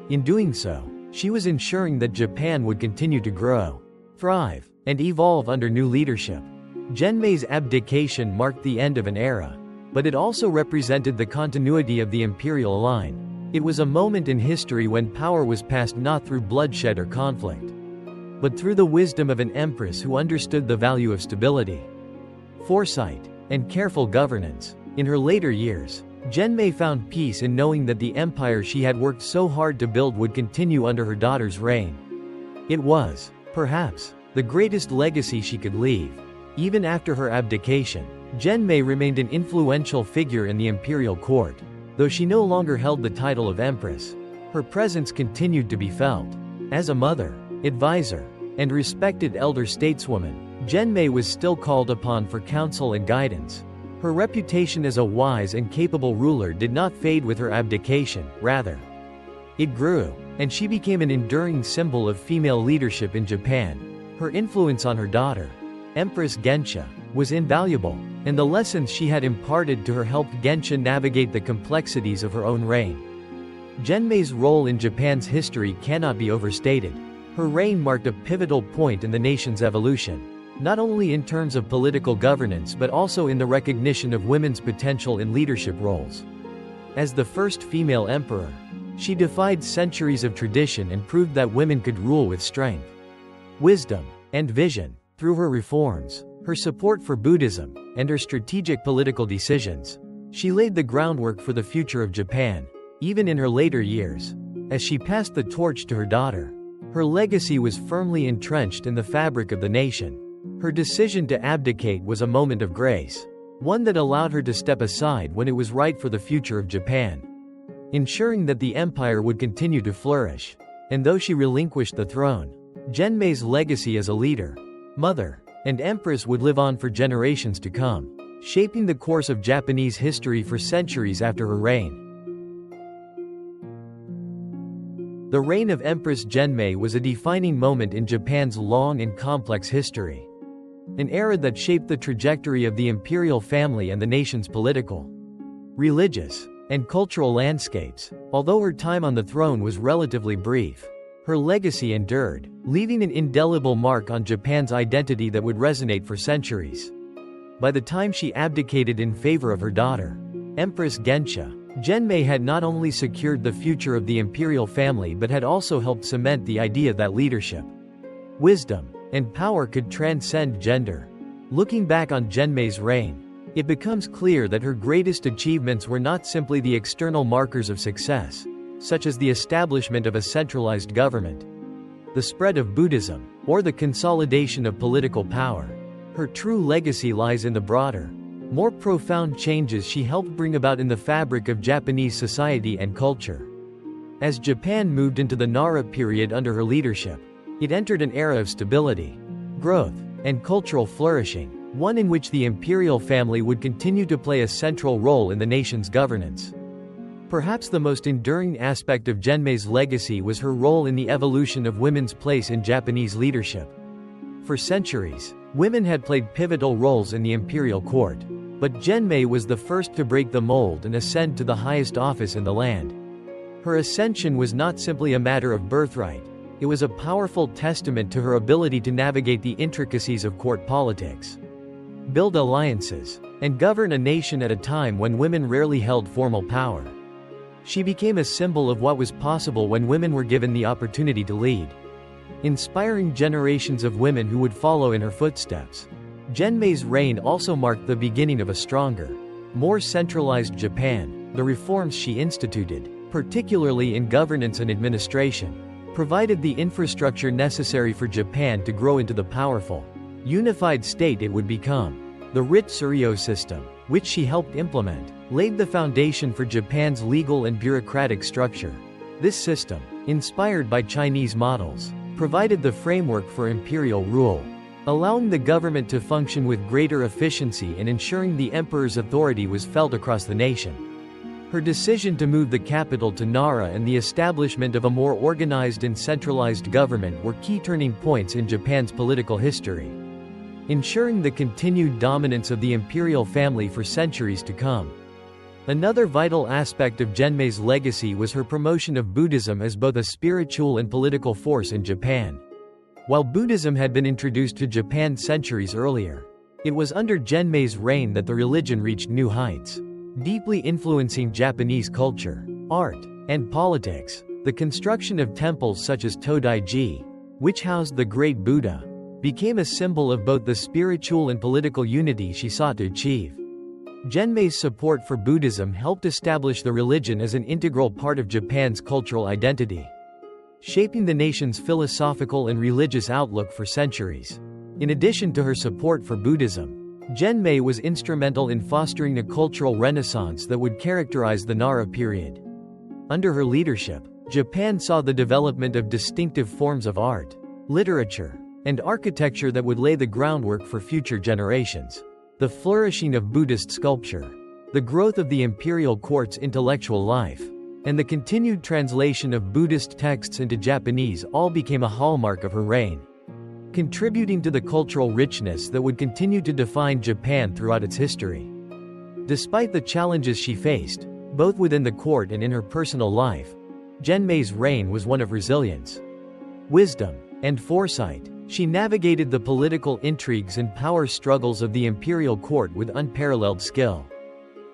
Speaker 1: In doing so, she was ensuring that Japan would continue to grow, thrive, and evolve under new leadership. Genmei's abdication marked the end of an era, But it also represented the continuity of the imperial line. It was a moment in history when power was passed not through bloodshed or conflict, but through the wisdom of an empress who understood the value of stability, foresight, and careful governance. In her later years, Genmei found peace in knowing that the empire she had worked so hard to build would continue under her daughter's reign. It was, perhaps, the greatest legacy she could leave. Even after her abdication, Genmei remained an influential figure in the imperial court. Though she no longer held the title of empress, her presence continued to be felt. As a mother, advisor, and respected elder stateswoman, Genmei was still called upon for counsel and guidance. Her reputation as a wise and capable ruler did not fade with her abdication, rather, it grew, and she became an enduring symbol of female leadership in Japan. Her influence on her daughter, Empress Genmei, was invaluable, and the lessons she had imparted to her helped Genmei navigate the complexities of her own reign. Genmei's role in Japan's history cannot be overstated. Her reign marked a pivotal point in the nation's evolution, not only in terms of political governance but also in the recognition of women's potential in leadership roles. As the first female emperor, she defied centuries of tradition and proved that women could rule with strength, wisdom, and vision. Through her reforms, her support for Buddhism, and her strategic political decisions, she laid the groundwork for the future of Japan. Even in her later years, as she passed the torch to her daughter, her legacy was firmly entrenched in the fabric of the nation. Her decision to abdicate was a moment of grace, one that allowed her to step aside when it was right for the future of Japan, ensuring that the empire would continue to flourish. And though she relinquished the throne, Genmei's legacy as a leader, mother, and empress would live on for generations to come, shaping the course of Japanese history for centuries after her reign. The reign of Empress Genmei was a defining moment in Japan's long and complex history, an era that shaped the trajectory of the imperial family and the nation's political, religious, and cultural landscapes. Although her time on the throne was relatively brief, her legacy endured, leaving an indelible mark on Japan's identity that would resonate for centuries. By the time she abdicated in favor of her daughter, Empress Genmei had not only secured the future of the imperial family but had also helped cement the idea that leadership, wisdom, and power could transcend gender. Looking back on Genmei's reign, it becomes clear that her greatest achievements were not simply the external markers of success, such as the establishment of a centralized government, the spread of Buddhism, or the consolidation of political power. Her true legacy lies in the broader, more profound changes she helped bring about in the fabric of Japanese society and culture. As Japan moved into the Nara period under her leadership, it entered an era of stability, growth, and cultural flourishing, one in which the imperial family would continue to play a central role in the nation's governance. Perhaps the most enduring aspect of Genmei's legacy was her role in the evolution of women's place in Japanese leadership. For centuries, women had played pivotal roles in the imperial court, but Genmei was the first to break the mold and ascend to the highest office in the land. Her ascension was not simply a matter of birthright, it was a powerful testament to her ability to navigate the intricacies of court politics, build alliances, and govern a nation at a time when women rarely held formal power. She became a symbol of what was possible when women were given the opportunity to lead, inspiring generations of women who would follow in her footsteps. Genmei's reign also marked the beginning of a stronger, more centralized Japan. The reforms she instituted, particularly in governance and administration, provided the infrastructure necessary for Japan to grow into the powerful, unified state it would become. The Ritsuryo system, which she helped implement, laid the foundation for Japan's legal and bureaucratic structure. This system, inspired by Chinese models, provided the framework for imperial rule, allowing the government to function with greater efficiency and ensuring the emperor's authority was felt across the nation. Her decision to move the capital to Nara and the establishment of a more organized and centralized government were key turning points in Japan's political history, ensuring the continued dominance of the imperial family for centuries to come. Another vital aspect of Genmei's legacy was her promotion of Buddhism as both a spiritual and political force in Japan. While Buddhism had been introduced to Japan centuries earlier, It was under Genmei's reign that the religion reached new heights, deeply influencing Japanese culture, art, and politics. The construction of temples such as Todaiji, which housed the great Buddha, became a symbol of both the spiritual and political unity she sought to achieve. Genmei's support for Buddhism helped establish the religion as an integral part of Japan's cultural identity, shaping the nation's philosophical and religious outlook for centuries. In addition to her support for Buddhism, Genmei was instrumental in fostering a cultural renaissance that would characterize the Nara period. Under her leadership, Japan saw the development of distinctive forms of art, literature, and architecture that would lay the groundwork for future generations. The flourishing of Buddhist sculpture, the growth of the imperial court's intellectual life, and the continued translation of Buddhist texts into Japanese all became a hallmark of her reign, contributing to the cultural richness that would continue to define Japan throughout its history. Despite the challenges she faced, both within the court and in her personal life, Genmei's reign was one of resilience, wisdom, and foresight. She navigated the political intrigues and power struggles of the imperial court with unparalleled skill,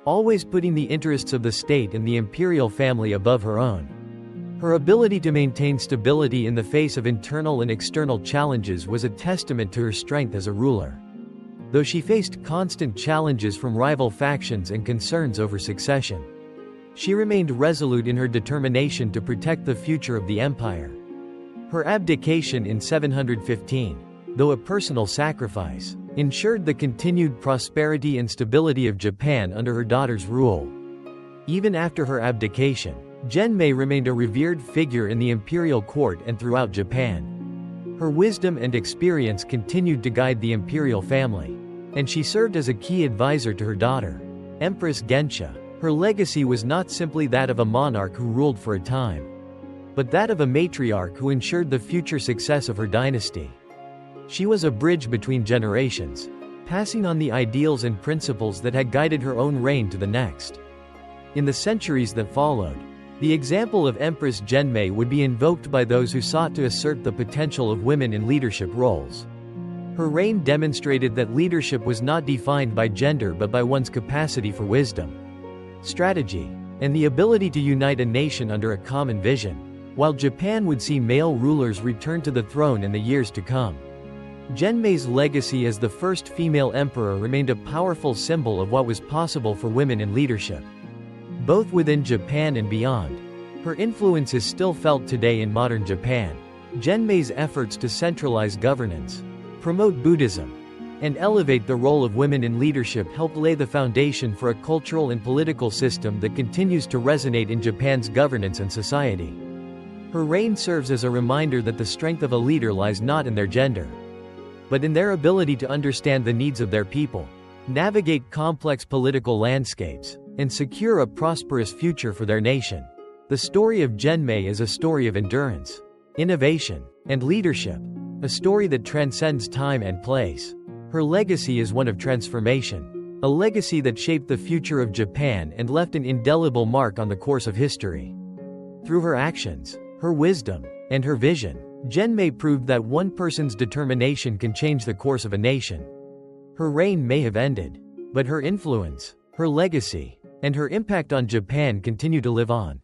Speaker 1: always putting the interests of the state and the imperial family above her own. Her ability to maintain stability in the face of internal and external challenges was a testament to her strength as a ruler. Though she faced constant challenges from rival factions and concerns over succession, she remained resolute in her determination to protect the future of the empire. Her abdication in 715, though a personal sacrifice, ensured the continued prosperity and stability of Japan under her daughter's rule. Even after her abdication, Genmei remained a revered figure in the imperial court and throughout Japan. Her wisdom and experience continued to guide the imperial family, and she served as a key advisor to her daughter, Empress Genmei. Her legacy was not simply that of a monarch who ruled for a time, but that of a matriarch who ensured the future success of her dynasty. She was a bridge between generations, passing on the ideals and principles that had guided her own reign to the next. In the centuries that followed, the example of Empress Genmei would be invoked by those who sought to assert the potential of women in leadership roles. Her reign demonstrated that leadership was not defined by gender but by one's capacity for wisdom, strategy, and the ability to unite a nation under a common vision. While Japan would see male rulers return to the throne in the years to come, Genmei's legacy as the first female emperor remained a powerful symbol of what was possible for women in leadership, both within Japan and beyond. Her influence is still felt today in modern Japan. Genmei's efforts to centralize governance, promote Buddhism, and elevate the role of women in leadership helped lay the foundation for a cultural and political system that continues to resonate in Japan's governance and society. Her reign serves as a reminder that the strength of a leader lies not in their gender, but in their ability to understand the needs of their people, navigate complex political landscapes, and secure a prosperous future for their nation. The story of Genmei is a story of endurance, innovation, and leadership, a story that transcends time and place. Her legacy is one of transformation, a legacy that shaped the future of Japan and left an indelible mark on the course of history. Through her actions, her wisdom, and her vision, Genmei proved that one person's determination can change the course of a nation. Her reign may have ended, but her influence, her legacy, and her impact on Japan continue to live on.